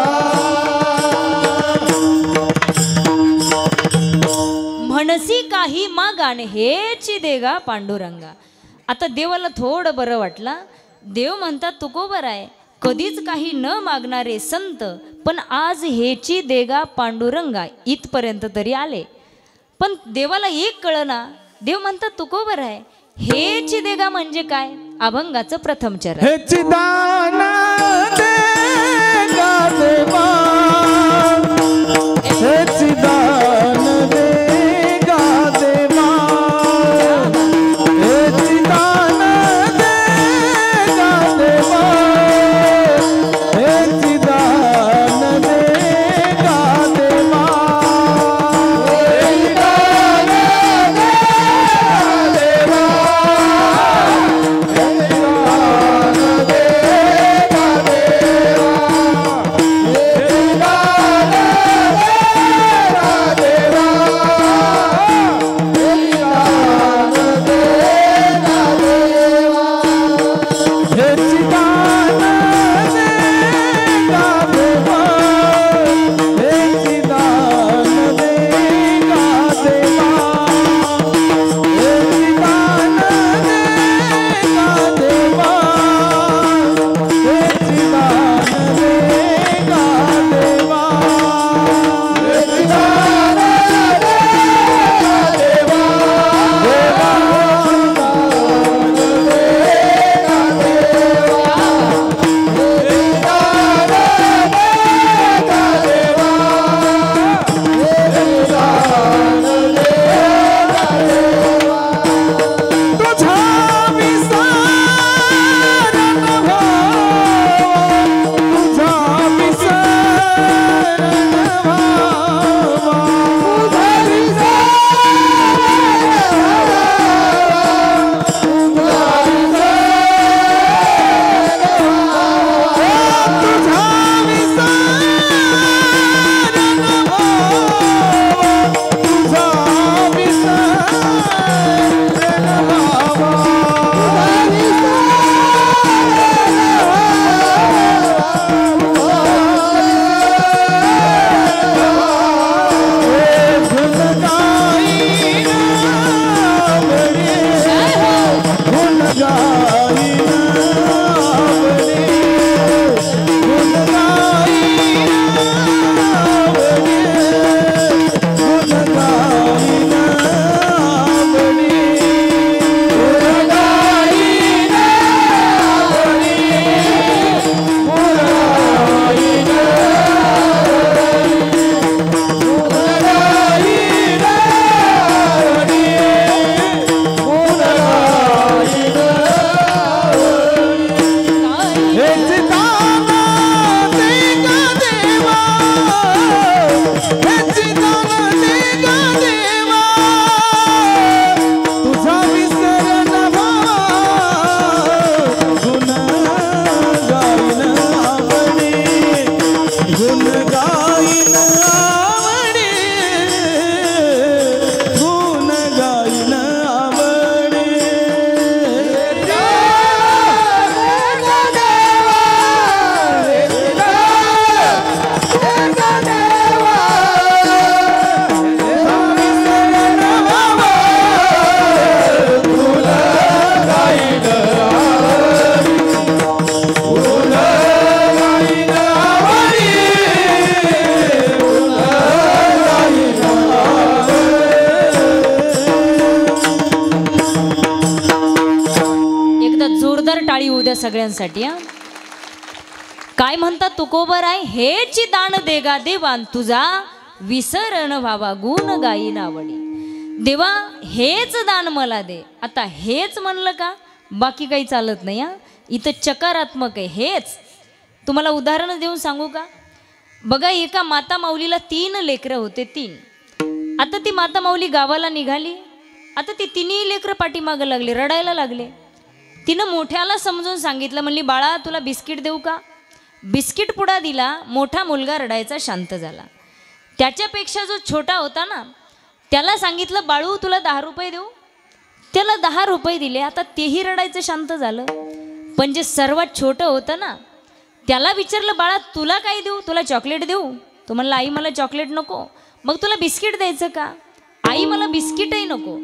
म्हणसी काही मागाने हेची देगा पांडुरंगा. आता देवाला थोडं बरं वाटलं. देव म्हणतात तुकोबर आहे कधीच काही न मागणारे संत, पण आज हेची देगा पांडुरंगा इथपर्यंत तरी आले. पण देवाला एक कळना. देव म्हणतात तुकोबर आहे हेची देगा म्हणजे काय? अभंगाचं प्रथम चरण. हेची दान देगा देवा, हेची दान देगा देवा, हेची दान देगा देवा, हेची दान देगा देवा, हेची दान देगा देवा, हेची दान देगा देवा. सगळ्यांसाठी हा. काय म्हणतात तुकोबराय, हेच दान देगा देवान तुझा विसरण व्हावा गुण गायी नावडी. देवा हेच दान मला दे. आता हेच म्हणलं का बाकी काही चालत नाही हा. इथं चकारात्मक आहे हेच. तुम्हाला उदाहरण देऊन सांगू का? बघा एका माता माऊलीला 3 लेकरं होते 3. आता ती माता माऊली गावाला निघाली. आता ती 3ही लेकरं पाठीमागं लागले, रडायला लागले. तिनं मोठ्याला समजून सांगितलं, म्हणली बाळा तुला बिस्किट देऊ का? बिस्किट पुडा दिला. मोठा मुलगा रडायचा शांत झाला. त्याच्यापेक्षा जो छोटा होता ना त्याला सांगितलं बाळू तुला 10 रुपये देऊ. त्याला 10 रुपये दिले. आता तेही रडायचं शांत झालं. पण जे सर्वात छोटं होतं ना त्याला विचारलं बाळा तुला काय देऊ, तुला चॉकलेट देऊ? तो म्हणला आई मला चॉकलेट नको. मग तुला बिस्किट द्यायचं का? आई मला बिस्किटही नको.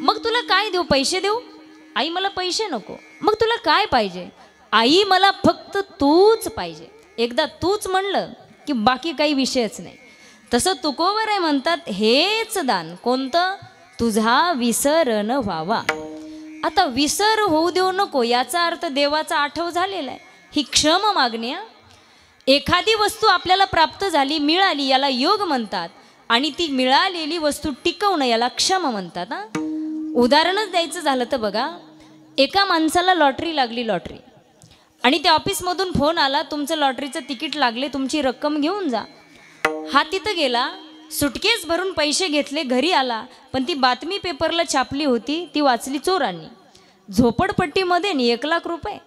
मग तुला काय देऊ, पैसे देऊ? आई मला पैसे नको. मग तुला काय पाहिजे? आई मला फक्त तूच पाहिजे. एकदा तूच म्हणलं की बाकी काही विषयच नाही. तसं तुकोबराय म्हणतात हेच दान कोणतं? तुझा विसर न व्हावा. आता विसर होऊ देऊ नको याचा अर्थ देवाचा आठव झालेला आहे. ही क्षम मागणी. एखादी वस्तू आपल्याला प्राप्त झाली मिळाली याला योग म्हणतात आणि ती मिळालेली वस्तू टिकवणं याला क्षम म्हणतात. उदाहरणच द्यायचं झालं तर बघा एका माणसाला लॉटरी लागली लॉटरी आणि त्या ऑफिसमधून फोन आला तुमचं लॉटरीचं तिकीट लागले तुमची रक्कम घेऊन जा. हा तिथं गेला सुटकेस भरून पैसे घेतले घरी आला पण ती बातमी पेपरला छापली होती ती वाचली चोरांनी. झोपडपट्टीमध्ये 1 लाख रुपये.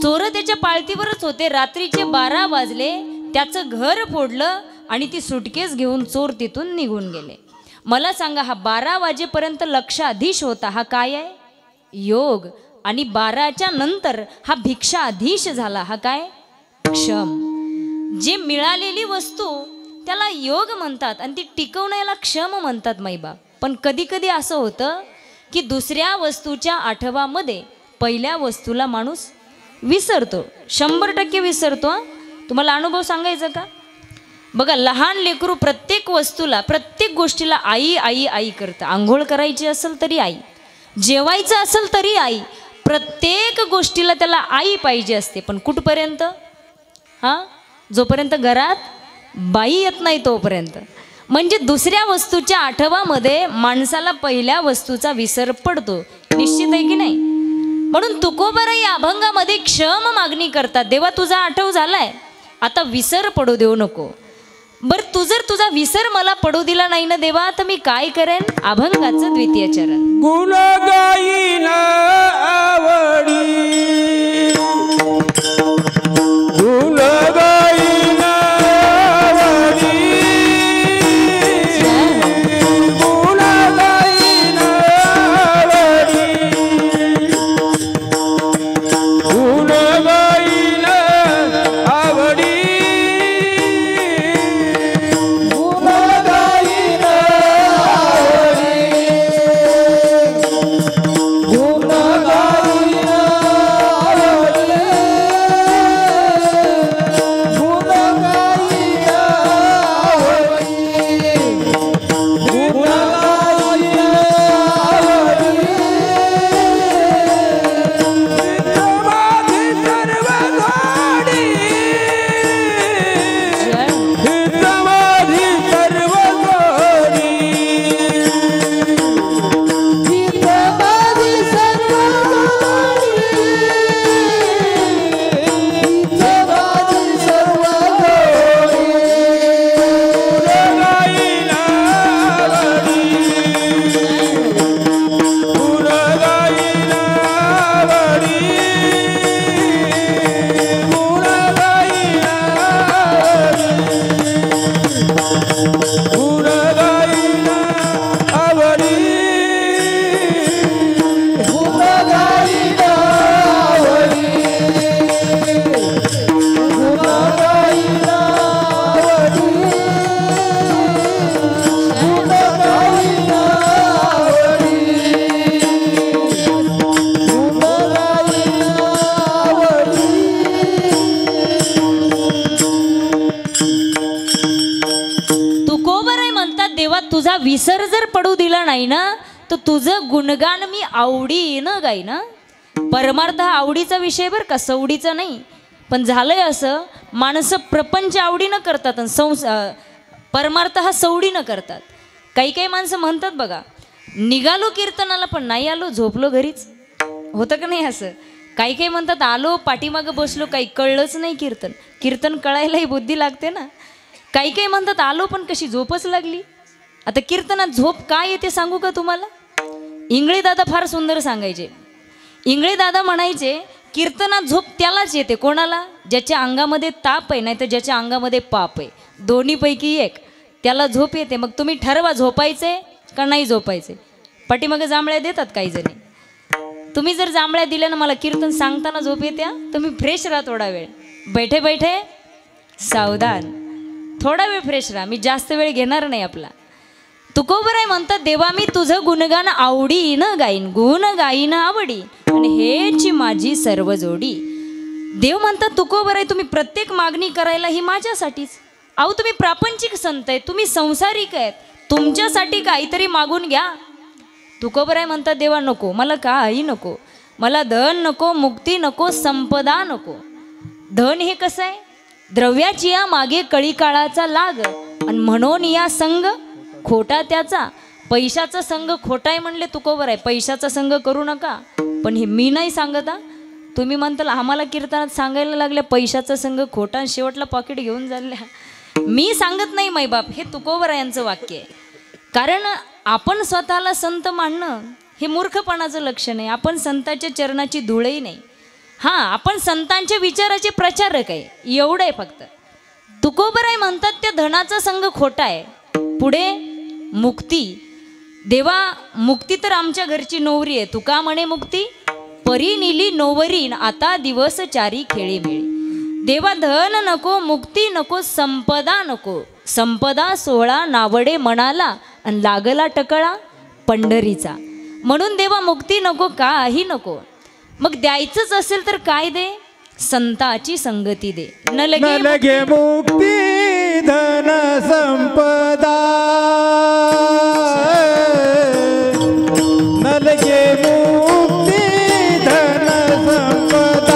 चोर त्याच्या पाळतीवरच होते. रात्रीचे 12 वाजले त्याचं घर फोडलं आणि ती सुटकेस घेऊन चोर तिथून निघून गेले. मला सांगा हा 12 वाजेपर्यंत लक्षाधीश होता हा काय आहे? योग. आणि 12च्या नंतर हा भिक्षाधीश झाला हा काय? क्षम. जे मिळालेली वस्तू त्याला योग म्हणतात आणि ती टिकवणं याला क्षम म्हणतात माईबाप. पण कधी कधी असं होतं की दुसऱ्या वस्तूच्या आठवामध्ये पहिल्या वस्तूला माणूस विसरतो. 100% विसरतो. तुम्हाला अनुभव सांगायचा का? बघा लहान लेकरू प्रत्येक वस्तूला प्रत्येक गोष्टीला आई आई आई करतं. आंघोळ करायची असेल तरी आई, जेवायचं असेल तरी आई. प्रत्येक गोष्टीला त्याला आई पाहिजे असते. पण कुठपर्यंत? हां जोपर्यंत घरात बाई येत नाही तोपर्यंत. म्हणजे दुसऱ्या वस्तूच्या आठवामध्ये माणसाला पहिल्या वस्तूचा विसर पडतो. निश्चित आहे की नाही? म्हणून तुकोबराय या अभंगामध्ये क्षम मागणी करतात. देवा तुझा आठव झालाय आता विसर पडू देऊ नको. बरं तू जर तुझा विसर मला पडू दिला नाही ना देवा तर मी काय करेन? अभंगाचं 2य चरण. गुण गायीन आवडी गुण गायीन आवडी गुण गायीन आवडी गुण गायीन आवडी गुण गायीन तुझा विसर जर पडू दिला नाही ना तर तुझं गुणगान मी आवडीनं गाईन. परमार्थ हा आवडीचा विषय बरं का, सवडीचा नाही. पण झालंय असं, माणसं प्रपंच आवडीनं करतात आणि परमार्थ हा सवडीनं करतात. काही काही माणसं म्हणतात बघा, निघालो कीर्तनाला पण नाही आलो, झोपलो घरीच. होतं का नाही असं? काही काही म्हणतात आलो पाठीमागं बसलो, काही कळलंच नाही कीर्तन. कीर्तन कळायलाही बुद्धी लागते ना. काही काही म्हणतात आलो पण कशी झोपच लागली. आता कीर्तनात झोप काय येते सांगू का तुम्हाला? इंगळे दादा फार सुंदर सांगायचे. इंगळे दादा म्हणायचे कीर्तनात झोप त्यालाच येते, कोणाला? ज्याच्या अंगामध्ये ताप आहे, नाही तर ज्याच्या अंगामध्ये पाप आहे, दोन्हीपैकी एक, त्याला झोप येते. मग तुम्ही ठरवा झोपायचे का नाही झोपायचे. पाठीमागे जांभळ्या देतात काही जणी. तुम्ही जर जांभळ्या दिल्या ना मला कीर्तन सांगताना झोप येत्या, तुम्ही फ्रेश राहा थोडा वेळ. बैठे बैठे सावधान, थोडा वेळ फ्रेश राहा. मी जास्त वेळ घेणार नाही आपला. तुकोबराय म्हणतात देवा मी तुझं गुणगान आवडीनं गाईन, गुण गाईन आवडी आणि हेची माझी सर्व जोडी. देव म्हणतात तुकोबराय तुम्ही प्रत्येक मागणी करायला ही माझ्यासाठीच. अहो तुम्ही प्रापंचिक संत आहेत, तुम्ही संसारिक आहेत, तुमच्यासाठी काहीतरी मागून घ्या. तुकोबराय म्हणतात देवा नको, मला काही नको, मला धन नको, मुक्ती नको, संपदा नको. धन हे कसं आहे? द्रव्याची या मागे कळी काळाचा लाग आणि म्हणून या संग खोटा त्याचा. पैशाचा संग खोटा आहे म्हणले तुकोबराय, पैशाचा संग करू नका. पण हे मी नाही सांगत हा, तुम्ही म्हणताल आम्हाला कीर्तनात सांगायला लागल्या पैशाचा संग खोटा आणि शेवटला पॉकेट घेऊन झाल्या. मी सांगत नाही मैबाप, हे तुकोबरायांचं वाक्य आहे. कारण आपण स्वतःला संत मानणं हे मूर्खपणाचं लक्षण आहे. आपण संतांच्या चरणाची धुळही नाही. हां, आपण संतांच्या विचाराचे प्रचारक आहे, एवढं आहे फक्त. तुकोबराय म्हणतात त्या धनाचा संग खोटा आहे. पुढे मुक्ती. देवा मुक्ती तर आमच्या घरची नोवरी आहे, तुका म्हणे मुक्ती परी निली नोवरीन आता दिवस चारी खेळी मिळी. देवा धन नको, मुक्ती नको, संपदा नको. संपदा सोहळा नावडे मनाला आणि लागला टकळा पंढरीचा. म्हणून देवा मुक्ती नको, काही नको. मग द्यायचंच असेल तर काय दे? संताची संगती दे. न लगे मुक्ती धन संपदा, न लगे मुक्ती धन संपदा.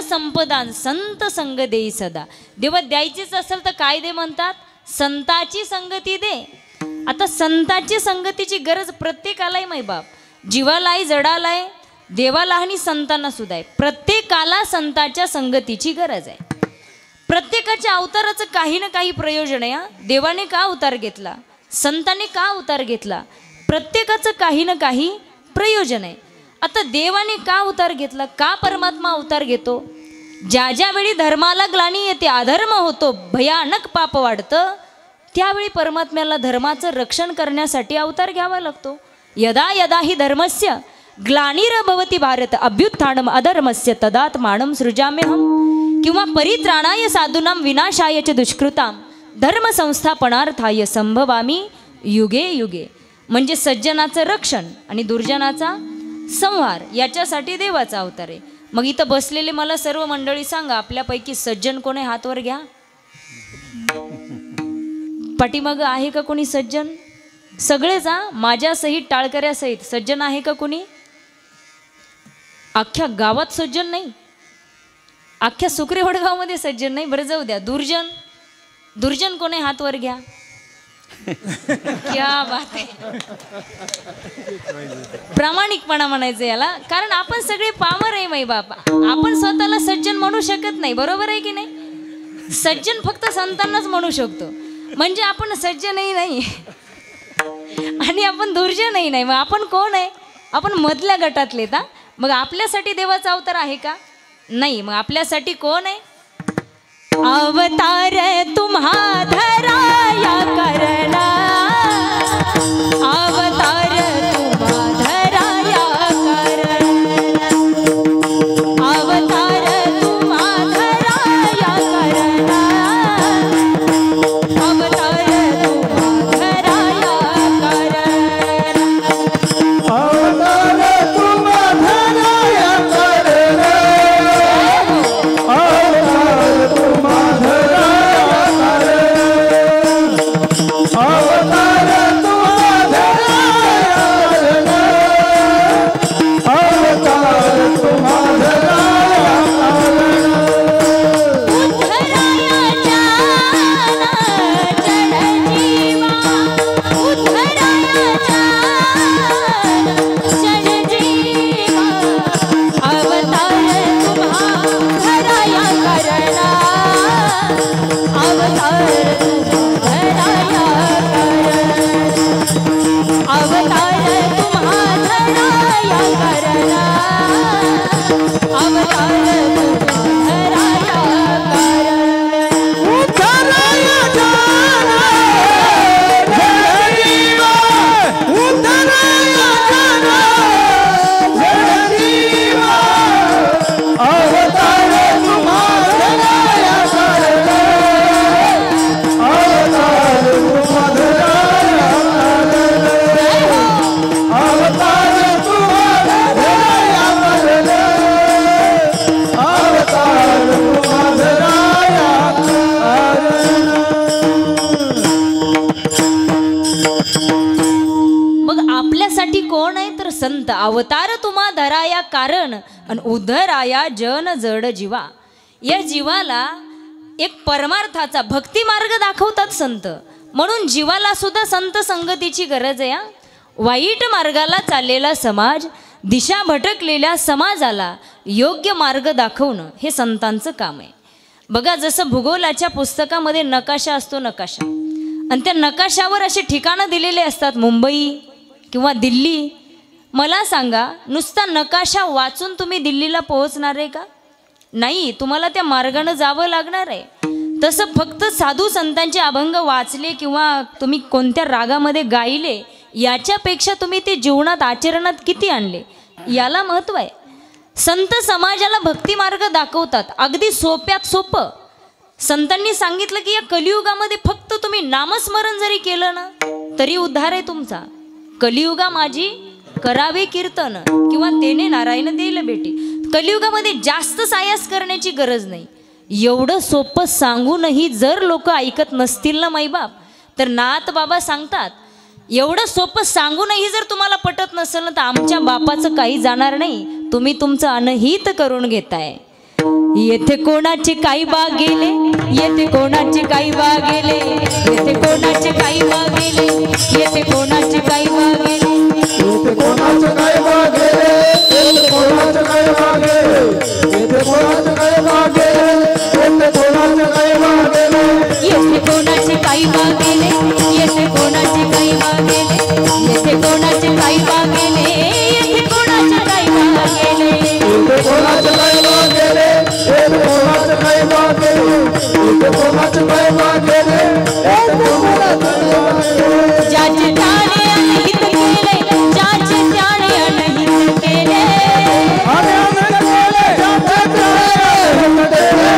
संपदान संत संग देई सदा. देवा द्यायचीच असेल तर काय दे म्हणतात? संताची संगती दे. आता संताची संगतीची गरज प्रत्येकालाही मैबाप, जीवालाही जडालाय, देवाला आणि संतांना सुद्धा आहे. प्रत्येकाला संताच्या संगतीची गरज आहे. प्रत्येकाच्या अवताराचं काही ना काही प्रयोजन आहे. देवाने का अवतार घेतला, संतांनी का अवतार घेतला, प्रत्येकाचं काही ना काही प्रयोजन आहे. आता देवाने का अवतार घेतला, का परमात्मा अवतार घेतो? ज्या ज्यावेळी धर्माला ग्लानी येते, अधर्म होतो, भयानक पाप वाढतं, त्यावेळी परमात्म्याला धर्माचं रक्षण करण्यासाठी अवतार घ्यावा लागतो. यदा यदा ही धर्मस्य ग्लानिर्भवति भारत अभ्युत्थानम अधर्मस्य तदात्मानं सृजाम्यहम. किंवा परित्राणाय साधूनां विनाशाय च दुष्कृतां धर्म संस्थापनार्थाय संभवामी युगे युगे. म्हणजे सज्जनाचं रक्षण आणि दुर्जनाचा संहार याच्यासाठी देवाचा अवतार आहे. मग इथं बसलेले मला सर्व मंडळी सांगा, आपल्यापैकी सज्जन कोण आहे? हात वर घ्या. पाठीमागं आहे का कोणी सज्जन? सगळेच हा, माझ्यासहित टाळकऱ्यासहित सज्जन आहे का कोणी? अख्ख्या गावात सज्जन नाही, अख्ख्या सुकरे वडगावमध्ये सज्जन नाही. बरं जाऊ द्या. दुर्जन, दुर्जन कोण आहे? हात वर घ्या. क्या बात आहे. प्रामाणिकपणा म्हणायचं याला, कारण आपण सगळे पामर आहे माई बाप. आपण स्वतःला सज्जन म्हणू शकत नाही, बरोबर आहे की नाही? सज्जन फक्त संतांनाच म्हणू शकतो. म्हणजे आपण सज्जनही नाही आणि आपण दुर्जनही नाही. मग आपण कोण आहे? आपण मधल्या गटातले. का मग आपल्यासाठी देवाचा अवतार आहे का? नाही. मग आपल्यासाठी कोण आहे? अवतार तुम्हा धराया करना, अवतार तुम्हा धराया करना, अवतार तुम्हा धराया करना, अवतार तुम्हा धराया करना, अवतार तुम्हा धराया करना, अवतार तुम्हा धराया करना, अवतार तुम्हा धराया करना, अवतार तुम्हा धराया करना. उद्धराया जाना जड जीवा, उद्धराया जाना जड जीवा, अवतार तुम्हा धराया करना, अवतार तुम्हा धराया करना, अवतार तुम्हा धराया करना, अवतार तुम्हा धराया करना. उद्धराया जाना जड जीवा, उद्धराया जाना जड जीवा, अवतार तुम्हा धराया करना, अवतार तुम्हा धराया करना, अवतार तुम्हा धराया करना, अवतार तुम्हा धराया मग आपल्यासाठी कोण आहे? तर संत. अवतार तुम्हा धराया कारण आणि उद्धराया जन जड जीवा. या जीवाला एक परमार्थाचा भक्ती मार्ग दाखवतात संत. म्हणून जीवाला सुद्धा संत संगतीची गरज आहे. वाईट मार्गाला चाललेला समाज, दिशा भटकलेल्या समाजाला योग्य मार्ग दाखवणं हे संतांचं काम आहे. बघा, जसं भूगोलाच्या पुस्तकामध्ये नकाशा असतो, नकाशा, आणि त्या नकाशावर असे ठिकाणं दिलेले असतात, मुंबई किंवा दिल्ली. मला सांगा, नुसता नकाशा वाचून तुम्ही दिल्लीला पोहोचणार आहे का? नाही, तुम्हाला त्या मार्गानं जावं लागणार आहे. तसं फक्त साधू संतांचे अभंग वाचले किंवा तुम्ही कोणत्या रागामध्ये गायले याच्यापेक्षा तुम्ही ते जीवनात आचरणात किती आणले याला महत्त्व आहे. संत समाजाला भक्ती मार्ग दाखवतात, अगदी सोप्यात सोपं. संतांनी सांगितलं की या कलियुगामध्ये फक्त तुम्ही नामस्मरण जरी केलं ना तरी उद्धार आहे तुमचा. कलियुगा माझी करावे कीर्तन किंवा तेने नारायण देईल भेटी. कलियुगामध्ये जास्त सायास करण्याची गरज नाही. एवढं सोपं सांगूनही जर लोक ऐकत नसतील ना माईबाप, तर नाथ बाबा सांगतात एवढं सोपं सांगूनही जर तुम्हाला पटत नसेल ना तर आमच्या बापाचं काही जाणार नाही, तुम्ही तुमचं अनहित करून घेताय. येथे कोणाचे काही बाग गेले, येथे कोणाचे काही बाग गेले, येथे कोणाचे काही बाग गेले, येथे कोणाचे काही बाग गेले, येथे कोणाचे काही बाग गेले, येथे कोणाचे काही बाग गेले, येथे कोणाचे काही बाग गेले, येथे कोणाचे काही बाग गेले, येथे कोणाचे काही बाग गेले, येथे कोणाचे काही बाग गेले, येथे कोणाचे काही बाग गेले, येथे कोणाचे काही बाग गेले, येथे कोणाचे काही बाग गेले, येथे कोणाचे काही बाग गेले, येथे कोणाचे काही बाग गेले, येथे कोणाचे काही बाग गेले. ज्याचे त्याने अनहित केले, ज्याचे त्याने अनहित केले, आम्ही अनंत केले, ज्याचे त्याने अनंत केले,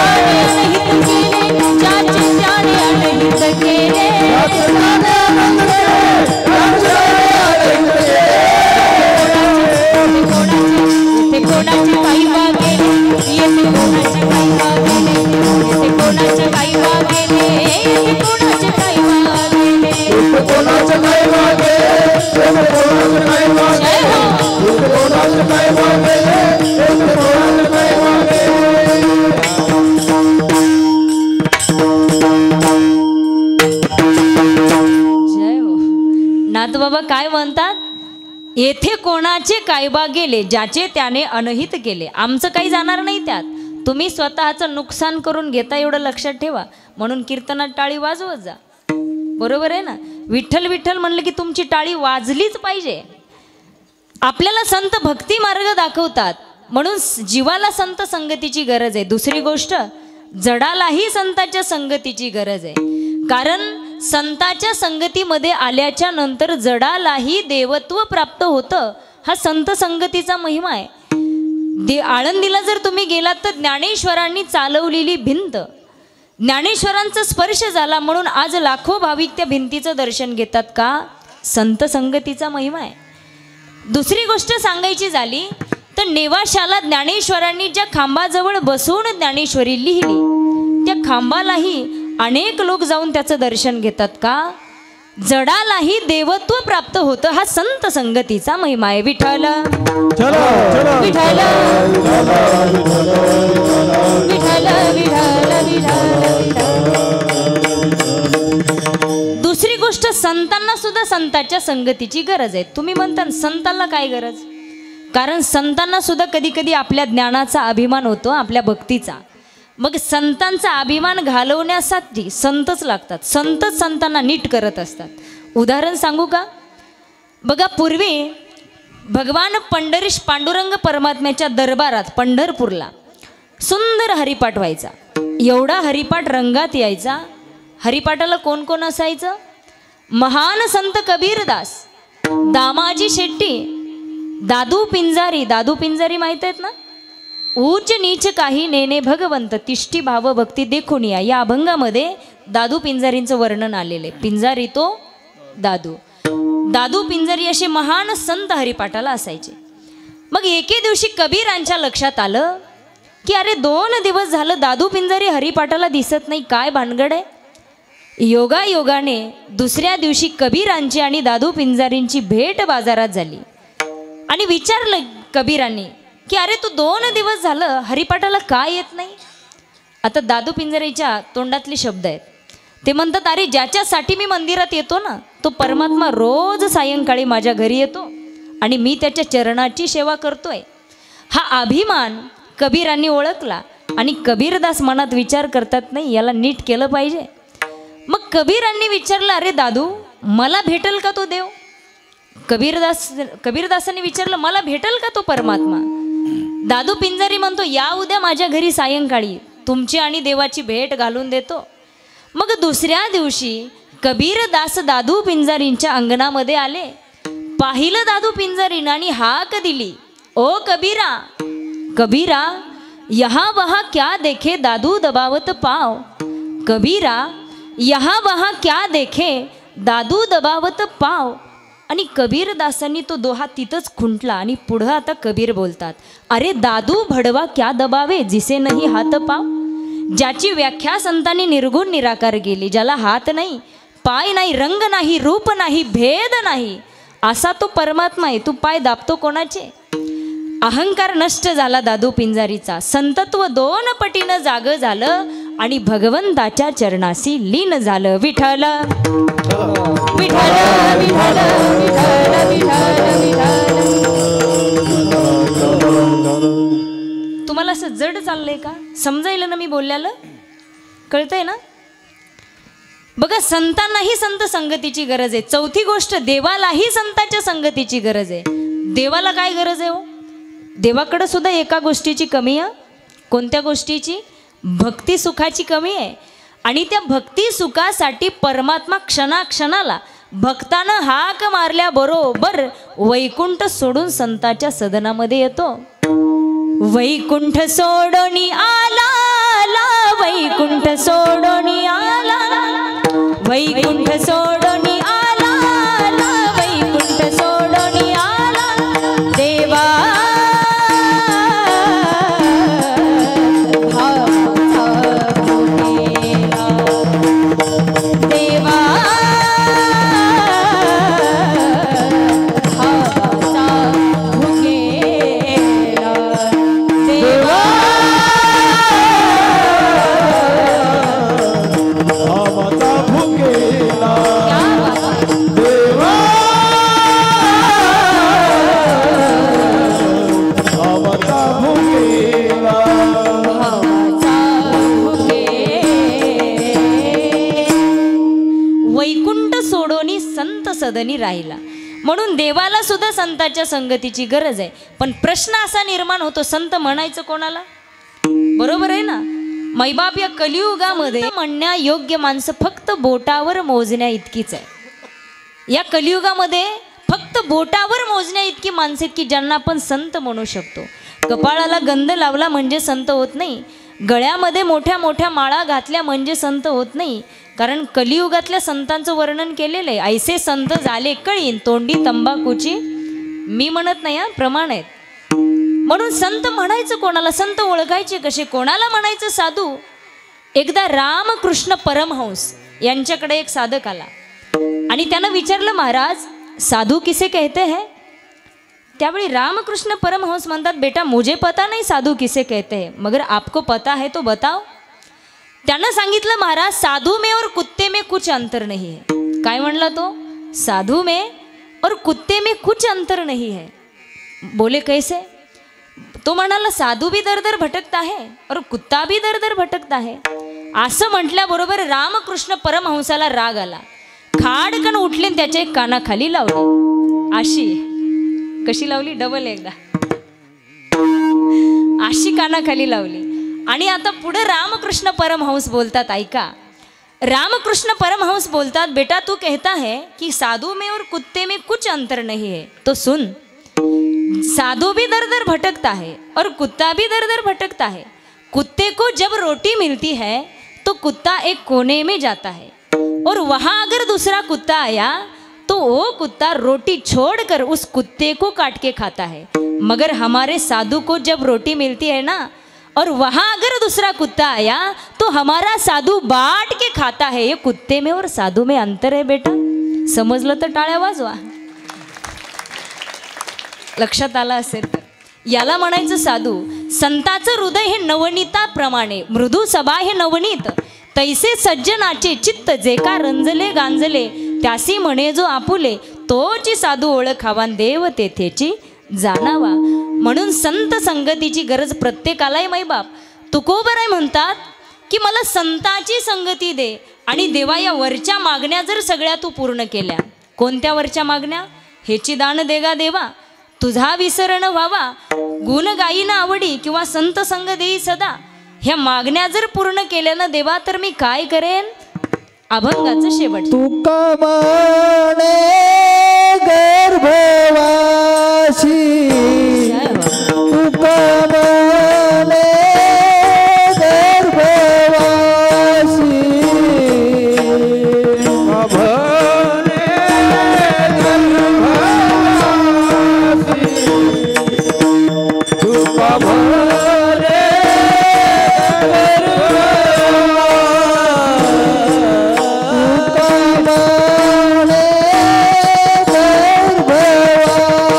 अनहित केले, ज्याचे त्याने अनहित केले, ज्याचे त्याने अनंत केले, ज्याचे त्याने अनंत केले, बाबा काय म्हणतात, येथे कोणाचे कायबा गेले ज्याचे त्याने अनहित केले. आमचं काही जाणार नाही त्यात, तुम्ही स्वतःचं नुकसान करून घेता एवढं लक्षात ठेवा. म्हणून कीर्तनात टाळी वाजवत जा. बरोबर आहे ना. विठ्ठल विठ्ठल म्हणलं की तुमची टाळी वाजलीच पाहिजे. आपल्याला संत भक्ती मार्ग दाखवतात म्हणून जीवाला संत संगतीची गरज आहे. दुसरी गोष्ट, जडालाही संतांच्या संगतीची गरज आहे. कारण संतांच्या संगतीमध्ये आल्याच्या नंतर जडालाही देवत्व प्राप्त होतं. हा संत संगतीचा महिमा आहे. आळंदीला जर तुम्ही गेलात तर ज्ञानेश्वरांनी चालवलेली भिंत, ज्ञानेश्वरांचा स्पर्श झाला म्हणून आज लाखो भाविक त्या भिंतीचं दर्शन घेतात. का? संत संगतीचा महिमा आहे. दुसरी गोष्ट सांगायची झाली तर नेवाशाला ज्ञानेश्वरांनी ज्या खांबाजवळ बसून ज्ञानेश्वरी लिहिली त्या खांबालाही अनेक लोक जाऊन त्याचं दर्शन घेतात. का? जडालाही देवत्व प्राप्त होतं. हा संत संगतीचा महिमा आहे. विठ्ठल विठ्ठल विठ्ठल विठ्ठल विठ्ठल. दुसरी गोष्ट, संतांना सुद्धा संतांच्या संगतीची गरज आहे. तुम्ही म्हणता संतांना काय गरज? कारण संतांना सुद्धा कधी कधी आपल्या ज्ञानाचा अभिमान होतो, आपल्या भक्तीचा. मग संतांचा अभिमान घालवण्यासाठी संतच लागतात. संतच संतांना नीट करत असतात. उदाहरण सांगू का? बघा, पूर्वी भगवान पंढरीश पांडुरंग परमात्म्याच्या दरबारात पंढरपूरला सुंदर हरिपाठ व्हायचा. एवढा हरिपाठ रंगात यायचा. हरिपाठाला कोण कोण असायचं? महान संत कबीरदास, दामाजी शेट्टी, दादू पिंजारी. दादू पिंजारी माहित आहेत ना? उच्च नीच काही नेने भगवंत तिष्ठी भाव भक्ती देखून या अभंगामध्ये दादू पिंजारींचं वर्णन आलेलं आहे. पिंजारी तो दादू. दादू पिंजारी असे महान संत हरिपाठाला असायचे. मग एके दिवशी कबीरांच्या लक्षात आलं की अरे 2 दिवस झालं दादू पिंजारी हरिपाठाला दिसत नाही, काय भानगड आहे. योगायोगाने दुसऱ्या दिवशी कबीरांची आणि दादू पिंजारींची भेट बाजारात झाली आणि विचारलं कबीरांनी की अरे तू 2 दिवस झालं हरिपाठाला काय येत नाही. आता दादू पिंजारीच्या तोंडातले शब्द आहेत. ते म्हणतात, अरे ज्याच्यासाठी मी मंदिरात येतो ना तो परमात्मा रोज सायंकाळी माझ्या घरी येतो आणि मी त्याच्या चरणाची सेवा करतोय. हा अभिमान कबीरांनी ओळखला आणि कबीरदास मनात विचार करतात, नाही याला नीट केलं पाहिजे. मग कबीरांनी विचारलं, अरे दादू मला भेटेल का तो देव? कबीरदासांनी विचारलं, मला भेटेल का तो परमात्मा? दादू पिंजारी म्हणतो, या उद्या माझ्या घरी सायंकाळी, तुमची आणि देवाची भेट घालून देतो. मग दुसऱ्या दिवशी कबीरदास दादू पिंजारींच्या अंगणामध्ये आले. पाहिलं दादू पिंजारीनं आणि हाक दिली, ओ कबीरा कबीरा यहाँ वहाँ क्या देखे दादू दबावत पाव. कबीरा यहाँ वहाँ क्या देखे दादू दबावत पाव. आणि कबीरदासांनी तो दोहा तिथंच खुंटला आणि पुढं आता कबीर बोलतात, अरे दादू भडवा क्या दबावे जिसे नाही हात पाव. ज्याची व्याख्या संतांनी निर्गुण निराकार केली, ज्याला हात नाही, पाय नाही, रंग नाही, रूप नाही, भेद नाही, असा तो परमात्मा आहे. तू पाय दाबतो कोणाचे? अहंकार नष्ट झाला दादू पिंजारीचा. संतत्व 2 पटीनं जाग झालं आणि भगवंताच्या चरणाशी लीन झालं. विठ्ठल विठ्ठल विठ्ठल विठ्ठल विठ्ठल. तुम्हाला असं जड चाललंय का? समजायला ना मी बोलल्याला? कळतंय ना? बघा, संतांनाही संत संगतीची गरज आहे. चौथी गोष्ट, देवालाही संतांच्या संगतीची गरज आहे. देवाला काय गरज आहे हो? देवाकडे सुद्धा एका गोष्टीची कमी आहे. कोणत्या गोष्टीची? भक्ती सुखाची कमी आहे. आणि त्या भक्ती सुखासाठी परमात्मा क्षणाक्षणाला भक्तानं हाक मारल्याबरोबर वैकुंठ सोडून संतांच्या सदनामध्ये येतो. वैकुंठ सोडोनी आला वैकुंठ सोडोनी आला वैकुंठ सोडोनी आला वैकुंठ सोडोनी आला देवा देवा सदनी राहिला. म्हणून देवाला सुद्धा संतांच्या संगतीची गरज आहे. पण प्रश्न असा निर्माण होतो, संत म्हणायचं कोणाला? बरोबर आहे ना. मैबाप या कलियुगामध्ये म्हणण्या योग्य माणसं फक्त बोटावर मोजण्या इतकीच आहे. या कलियुगामध्ये फक्त बोटावर मोजण्या इतकी माणसं आहेत की ज्यांना आपण संत म्हणू शकतो. कपाळाला गंध लावला म्हणजे संत होत नाही, गळ्यामध्ये मोठ्या मोठ्या माळा घातल्या म्हणजे संत होत नाही. कारण कलियुगातल्या संतांचं वर्णन केलेलं आहे. ऐसे संत झाले कळीन तोंडी तंबाखूची, मी म्हणत नाही, प्रमाण आहेत. म्हणून संत म्हणायचं कोणाला? संत ओळखायचे कसे? कोणाला म्हणायचं? साधू. एकदा रामकृष्ण परमहंस यांच्याकडे एक साधक आला आणि त्यानं विचारलं, महाराज साधू किसे कहते हैं? त्यावेळी रामकृष्ण परमहंस म्हणतात, बेटा मुझे पता नहीं साधू किसे कहते हैं, मगर आपको पता है तो बताओ. त्यानं सांगितलं, महाराज साधू में और कुत्ते में कुछ अंतर नहीं है. काय म्हणला तो? साधू में और कुत्ते में कुछ अंतर नहीं है. बोले कैसे? तो म्हणाला, साधू भी दर दर भटकता है और कुत्ता भी दर दर भटकता है. असं म्हटल्याबरोबर रामकृष्ण परमहंसाला राग आला. खाडकन उठले, त्याच्या एक कानाखाली लावली. अशी कशी लावली? डबल एकदा अशी कानाखाली लावली. आणि आता पुढे रामकृष्ण परमहंस बोलतात, ऐका. रामकृष्ण परमहंस बोलतात, बेटा तू कहता है कि साधु में और कुत्ते में कुछ अंतर नहीं है, तो सुन, साधु भी दर दर भटकता है और कुत्ता भी दर दर भटकता है. कुत्ते को जब रोटी मिलती है तो कुत्ता एक कोने में जाता है और वहाँ अगर दूसरा कुत्ता आया तो वो कुत्ता रोटी छोड़कर उस कुत्ते को काट के खाता है. मगर हमारे साधु को जब रोटी मिलती है ना, और वहाँ अगर दूसरा कुत्ता आया तो हमारा साधु बांट के खाता है. ये कुत्ते में और साधु में अंतर है बेटा. समजलं तर टाळ्या वाजवा. लक्षात आलं असेल तर. याला म्हणायचं साधू. संताचं हृदय हे नवनीताप्रमाणे, मृदू सभा हे नवनीत, तैसे सज्जनाचे चित्त जे का रंजले गांजले, त्यासी म्हणे जो आपुले, तोची साधू ओळखावा देव तेथेची जाणावा. म्हणून संत संगतीची गरज प्रत्येकाला आहे. मैबाप तुकोबराय म्हणतात की मला संताची संगती दे. आणि देवा या वरच्या मागण्या जर सगळ्या तू पूर्ण केल्या, कोणत्या वरच्या मागण्या? हेची दान देगा देवा, तुझा विसरण व्हावा, गुण गायी ना आवडी, किंवा संत संग देई सदा, ह्या मागण्या जर पूर्ण केल्या ना देवा, तर मी काय करेन? अभंगाचं शेवट. तुका माने गर्भवासी, तुका माने गर्भवासी, अभने गर्भवासी, तुका माने गर्भवासी,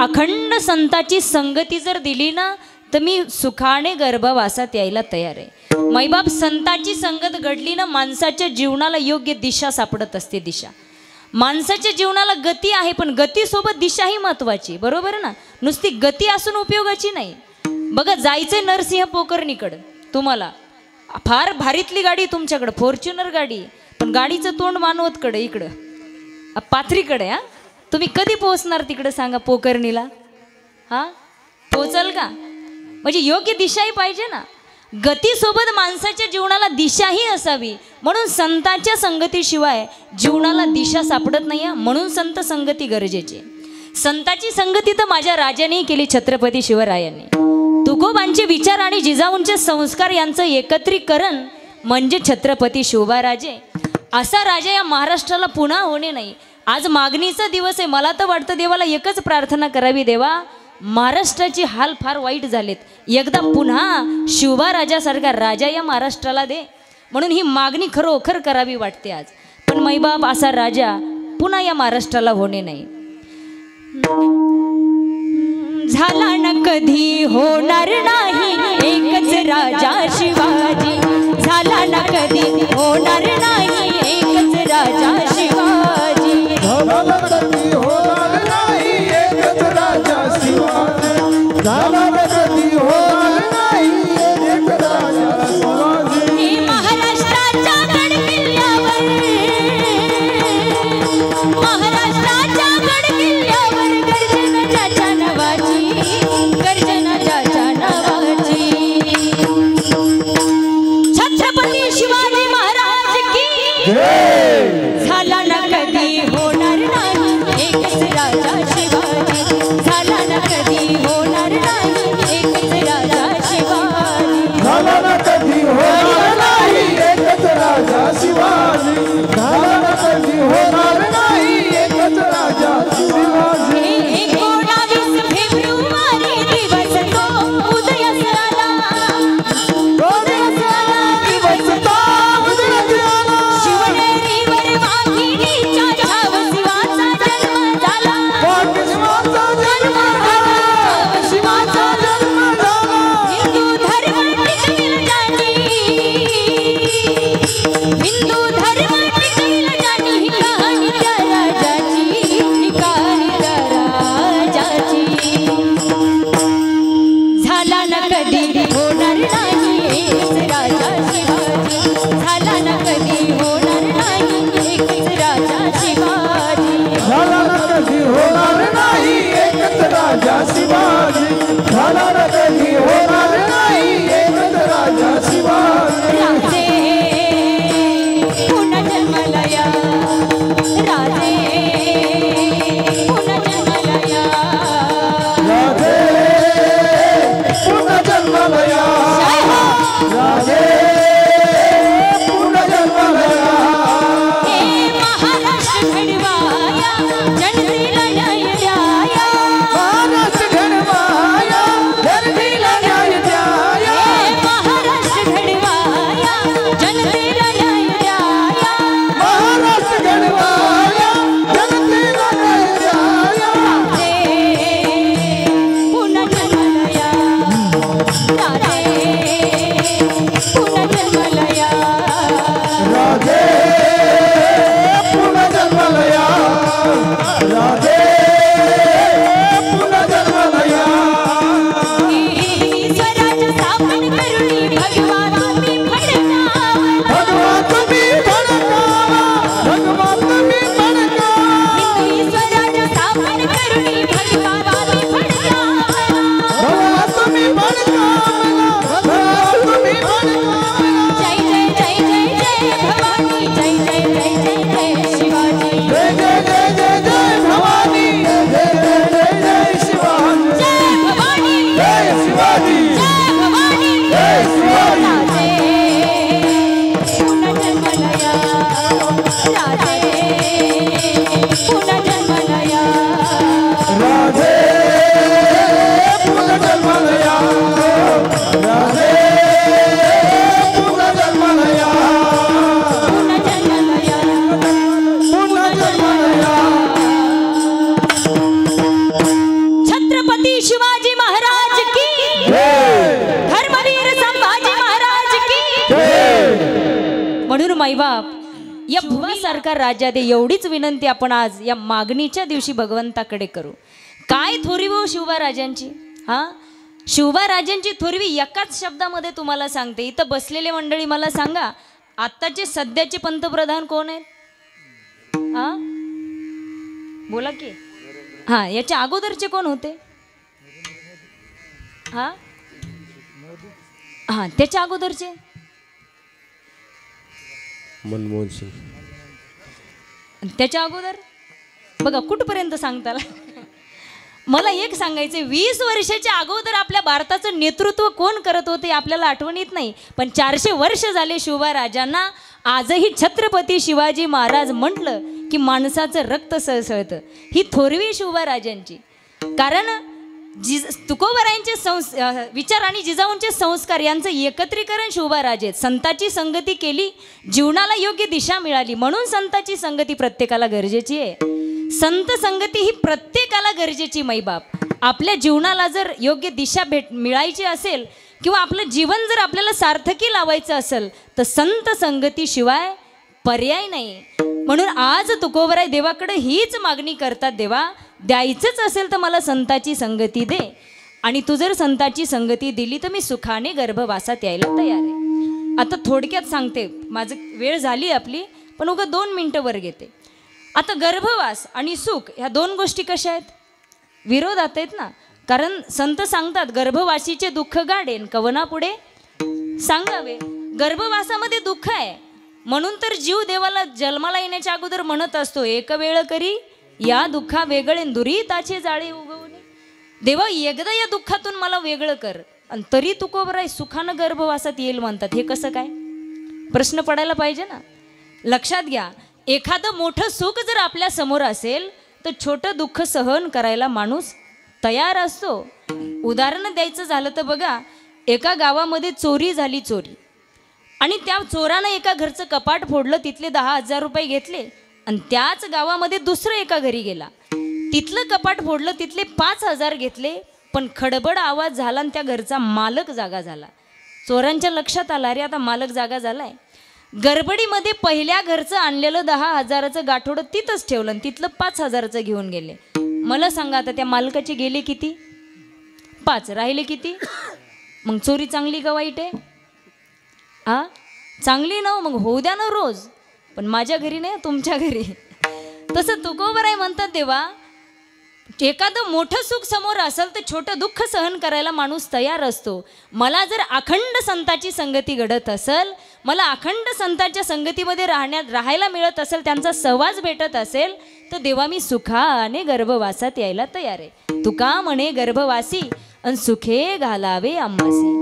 अखंड संताची संगती जर दिली ना तर मी सुखाने गर्भवासात यायला तयार आहे. मैबाप संताची संगत घडली ना माणसाच्या जीवनाला योग्य दिशा सापडत असते. दिशा माणसाच्या जीवनाला गती आहे पण गतीसोबत दिशा ही महत्वाची. बरोबर ना. नुसती गती असून उपयोगाची नाही. बघा जायचंय नरसिंह पोकर्णीकडं तुम्हाला फार भारीतली गाडी तुमच्याकडं फॉर्च्युनर गाडी पण गाडीचं तोंड मानवतकडे इकडं पाथरीकडे. हा तुम्ही कधी पोहोचणार तिकडे सांगा पोकर्णीला. हा पोहोचाल का. म्हणजे योग्य दिशाही पाहिजे ना. गतीसोबत माणसाच्या जीवनाला दिशाही असावी. म्हणून संतांच्या संगतीशिवाय जीवनाला दिशा सापडत नाही. म्हणून संत संगती गरजेची. संताची संगती तर माझ्या राजानेही केली छत्रपती शिवरायांनी. तुकोबांचे विचार आणि जिजाऊंचे संस्कार यांचं एकत्रीकरण म्हणजे छत्रपती शिवबाराजे. असा राजा या महाराष्ट्राला पुन्हा होणे नाही. आज मागणीचा दिवस आहे. मला तर वाटतं देवाला एकच प्रार्थना करावी, देवा महाराष्ट्राची हाल फार वाईट झालेत, एकदा पुन्हा शिवबाराजासारखा राजा या महाराष्ट्राला दे. म्हणून ही मागणी खरोखर करावी वाटते आज. पण मैबाप असा राजा पुन्हा या महाराष्ट्राला होणे नाही. झाला ना कधी होणार नाही एकच राजा शिवाजी. झाला ना कधी होणार नाही एकच राजा शिवाजी. झाला ना कधी होणार नाही एकच राजा शिवाजी. झाला ना कधी होणार नाही एक राजा शिवाजी. महाराष्ट्राच्या गडकिल्ल्यावर महाराष्ट्राच्या गडकिल्ल्यावर गर्जना ज्याच्या नावाची गर्जना ज्याच्या नावाची. छत्रपती शिवाजी महाराज की झाला ना कधी होणार नाही एकच राजा शिवाजी. झाला ना कधी होणार नाही एकच राजा शिवाजी. झाला ना कधी होणार नाही एकच राजा शिवाजी. झाला ना कधी होणार नाही एकच राजा शिवाजी. 19 फेब्रुवारी दिवस तो उदयास आला. दिवस तो उदयास आला. शिवनेरीवर वाघिणीच्या छाव शिवाचा जन्म झाला. शिवाचा जन्म झाला. शिवाचा जन्म झाला. हिंदू धर्म टिकविल जाणी हिंदू धर्म टिकविल जाणी ही कहाणी त्या राजाची ही कहाणी त्या राजाची. झाला ना कधी होणार नाही एकच राजा शिवाजी. झाला ना कधी होणार नाही एकच राजा शिवाजी. झाला ना कधी होणार नाही एकच राजा शिवाजी. झाला ना कधी होणार नाही एकच राजा शिवाजी. राजे पुन्हा जन्माला या. राजे पुन्हा जन्माला या. राजे पुन्हा जन्माला या. राजे पुन्हा जन्माला या. हे महाराष्ट्र घडवाया जनतेला न्याय द्याया. महाराष्ट्र घडवाया जनतेला मायबाप या भूमीसारखा राजा दे, एवढीच विनंती आपण आज या मागणीच्या दिवशी भगवंताकडे करू. काय थोरवी हो शिवबा राजांची. हा, शिवबा राजांची थोरवी एकाच शब्दामध्ये तुम्हाला सांगते. इथं बसलेले मंडळी मला सांगा, आत्ताचे सध्याचे पंतप्रधान कोण आहेत? हा बोला की. हा, याच्या अगोदरचे कोण होते? हा हा, त्याच्या अगोदरचे मनमोहन सिंग. त्याच्या अगोदर बघा कुठपर्यंत सांगताला. मला एक सांगायचे, 20 वर्षाच्या अगोदर आपल्या भारताचं नेतृत्व कोण करत होते आपल्याला आठवणीत नाही, पण 400 वर्ष झाले शिवबा राजांना. आजही छत्रपती शिवाजी महाराज म्हटलं की माणसाचं रक्त सळसळतं. ही थोरवी शिवबा राजांची. कारण तुकोबरायांचे विचार आणि जिजाऊंचे संस्कार यांचं एकत्रीकरण शिवबा राजे. संताची संगती केली, जीवनाला योग्य दिशा मिळाली, म्हणून संताची संगती प्रत्येकाला गरजेची आहे. संत संगती ही प्रत्येकाला गरजेची मैबाप. आपल्या जीवनाला जर योग्य दिशा मिळायची असेल किंवा आपलं जीवन जर आपल्याला सार्थकी लावायचं असेल तर संत संगतीशिवाय पर्याय नाही. म्हणून आज तुकोबराय देवाकडे हीच मागणी करतात, देवा द्यायचंच असेल तर मला संताची संगती दे, आणि तू जर संताची संगती दिली तर मी सुखाने गर्भवासात यायला तयार आहे. आता थोडक्यात सांगते, माझं वेळ झाली आपली, पण उगा 2 मिनटं वर घेते. आता गर्भवास आणि सुख ह्या 2 गोष्टी कशा आहेत? विरोधात आहेत ना. कारण संत सांगतात गर्भवासीचे दुःख गाडेन कवना पुढे सांगावे. गर्भवासामध्ये दुःख आहे म्हणून तर जीव देवाला जन्माला येण्याच्या अगोदर म्हणत असतो, एक वेळ करी या दुःखा वेगळे दुरीताचे जाळे उगवणे. देवा एकदा या दुःखातून मला वेगळं कर, आणि तरी तुकोबराय सुखानं गर्भवासात येईल म्हणतात. हे कसं काय? प्रश्न पडायला पाहिजे ना. लक्षात घ्या, एखादं मोठं सुख जर आपल्या समोर असेल तर छोटं दुःख सहन करायला माणूस तयार असतो. उदाहरण द्यायचं झालं तर बघा, एका गावामध्ये चोरी झाली. चोरी, आणि त्या चोरानं एका घरचं कपाट फोडलं, तिथले 10,000 रुपये घेतले, आणि त्याच गावामध्ये दुसरं एका घरी गेला, तिथलं कपाट फोडलं, तिथले 5,000 घेतले, पण खडबड आवाज झाला आणि त्या घरचा मालक जागा झाला. चोरांच्या लक्षात आला, अरे आता मालक जागा झालाय. गडबडीमध्ये पहिल्या घरचं आणलेलं 10,000चं गाठोडं तिथंच ठेवलं आणि तिथलं 5,000चं घेऊन गेले. मला सांगा आता त्या मालकाचे गेले किती? 5, राहिले किती? मग चोरी चांगली का वाईट आहे? हा, चांगली ना, मग होऊ द्या ना रोज, पण माझ्या घरी नाही, तुमच्या घरी. तसं तुकोबराय म्हणतात, देवा एखादं मोठं सुख समोर असेल तर छोटं दुःख सहन करायला माणूस तयार असतो. मला जर अखंड संताची संगती घडत असेल, मला अखंड संतांच्या संगतीमध्ये राहायला मिळत असेल, त्यांचा सहवास भेटत असेल, तर देवा मी सुखाने गर्भवासात यायला तयार आहे. तुका म्हणे गर्भवासी अन सुखे घालावे आम्हासी.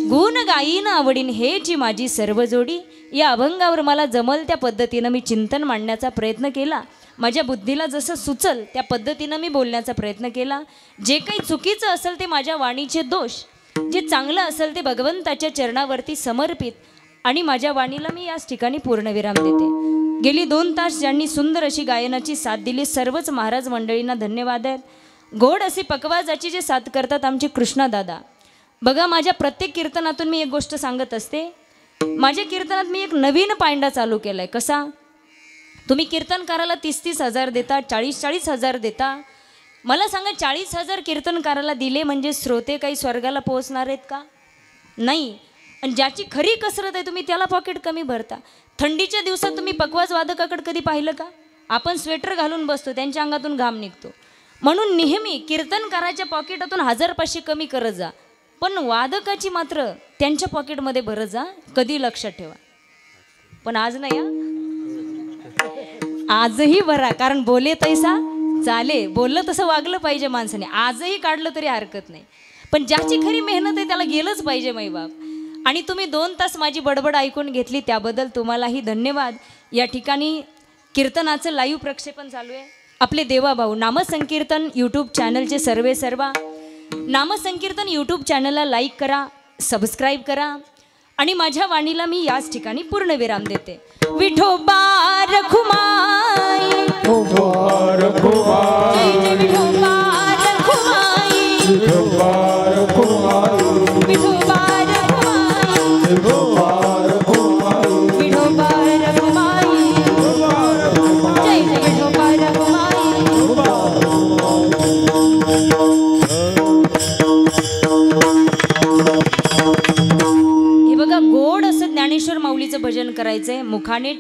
गुण गायीन आवडीन हेची माझी सर्व जोडी. या अभंगावर मला जमल त्या पद्धतीनं मी चिंतन मांडण्याचा प्रयत्न केला. माझ्या बुद्धीला जसं सुचल त्या पद्धतीनं मी बोलण्याचा प्रयत्न केला. जे काही चुकीचं असेल ते माझ्या वाणीचे दोष, जे चांगलं असेल ते भगवंताच्या चरणावरती समर्पित, आणि माझ्या वाणीला मी याच ठिकाणी पूर्णविराम देते. गेली 2 तास ज्यांनी सुंदर अशी गायनाची साथ दिली सर्वच महाराज मंडळींना धन्यवाद आहेत. गोड अशी पकवाजाची जे साथ करतात आमचे कृष्णादादा. बघा, माझ्या प्रत्येक कीर्तनातून मी एक गोष्ट सांगत असते. माझ्या कीर्तनात मी एक नवीन पायंडा चालू केला आहे. कसा? तुम्ही कीर्तनकाराला 30-30 हजार देता, 40-40 हजार देता. मला सांगा, 40,000 कीर्तनकाराला दिले म्हणजे श्रोते काही स्वर्गाला पोहोचणार आहेत का? नाही. आणि ज्याची खरी कसरत आहे तुम्ही त्याला पॉकेट कमी भरता. थंडीच्या दिवसात तुम्ही पकवाज वादकाकडे कधी पाहिलं का? आपण स्वेटर घालून बसतो, त्यांच्या अंगातून घाम निघतो. म्हणून नेहमी कीर्तनकाराच्या पॉकेटातून 1,000-500 कमी करत जा, पण वादकाची मात्र त्यांच्या पॉकेटमध्ये भरत जा. कधी लक्षात ठेवा. पण आज नाही, आजही भरा, कारण बोले तैसा चाले. बोललं तसं वागलं पाहिजे माणसाने. आजही काढलं तरी हरकत नाही, पण ज्याची खरी मेहनत आहे त्याला गेलंच पाहिजे मैबाप. आणि तुम्ही 2 तास माझी बडबड ऐकून घेतली त्याबद्दल तुम्हालाही धन्यवाद. या ठिकाणी कीर्तनाचं लाईव्ह प्रक्षेपण चालू आहे. आपले देवाभाऊ नामसंकीर्तन यूट्यूब चॅनलचे सर्वा नामसंकीर्तन यूट्यूब चॅनलला लाईक करा, सबस्क्राईब करा, आणि माझ्या वाणीला मी याच ठिकाणी पूर्णविराम देते. विठोबा रखुमाई, विठोबा रखुमाई, विठोबा रखुमाई, विठोबा रखुमाई, विठोबा रखुमाई, विठोबा रखुमाई, विठोबा मुखाने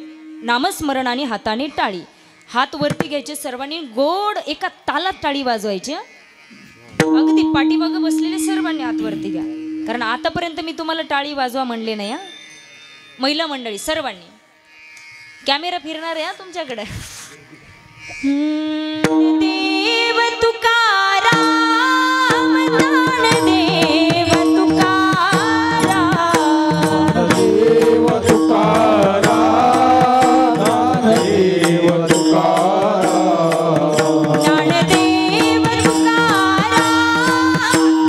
नामस्मरण आणि हाताने टाळी. हात वरती घ्यायचे सर्वांनी, गोड एका तालात टाळी वाजवायची. अगदी पाठीमागं बसलेले सर्वांनी हात वरती घ्या, कारण आतापर्यंत मी तुम्हाला टाळी वाजवा म्हणले नाही. महिला मंडळी सर्वांनी. कॅमेरा फिरणार आहे तुमच्याकडे. देव तुकाराम ज्ञानदेव तुकाराम, देव तुकाराम ज्ञानदेव तुकाराम,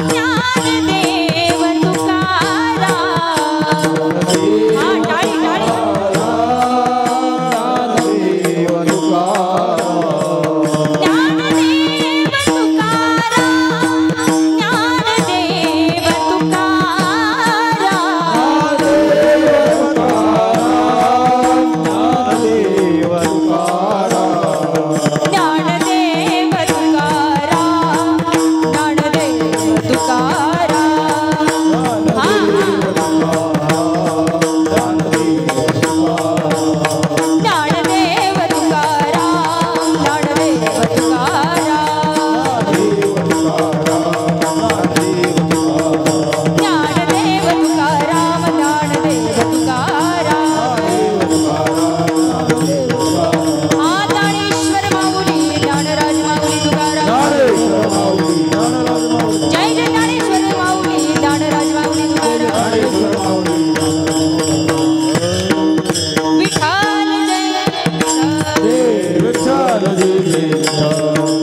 ज्ञानदेव तुकाराम, ज्ञानदेव तुकाराम. हा टाळी टाळी. विठ्ठल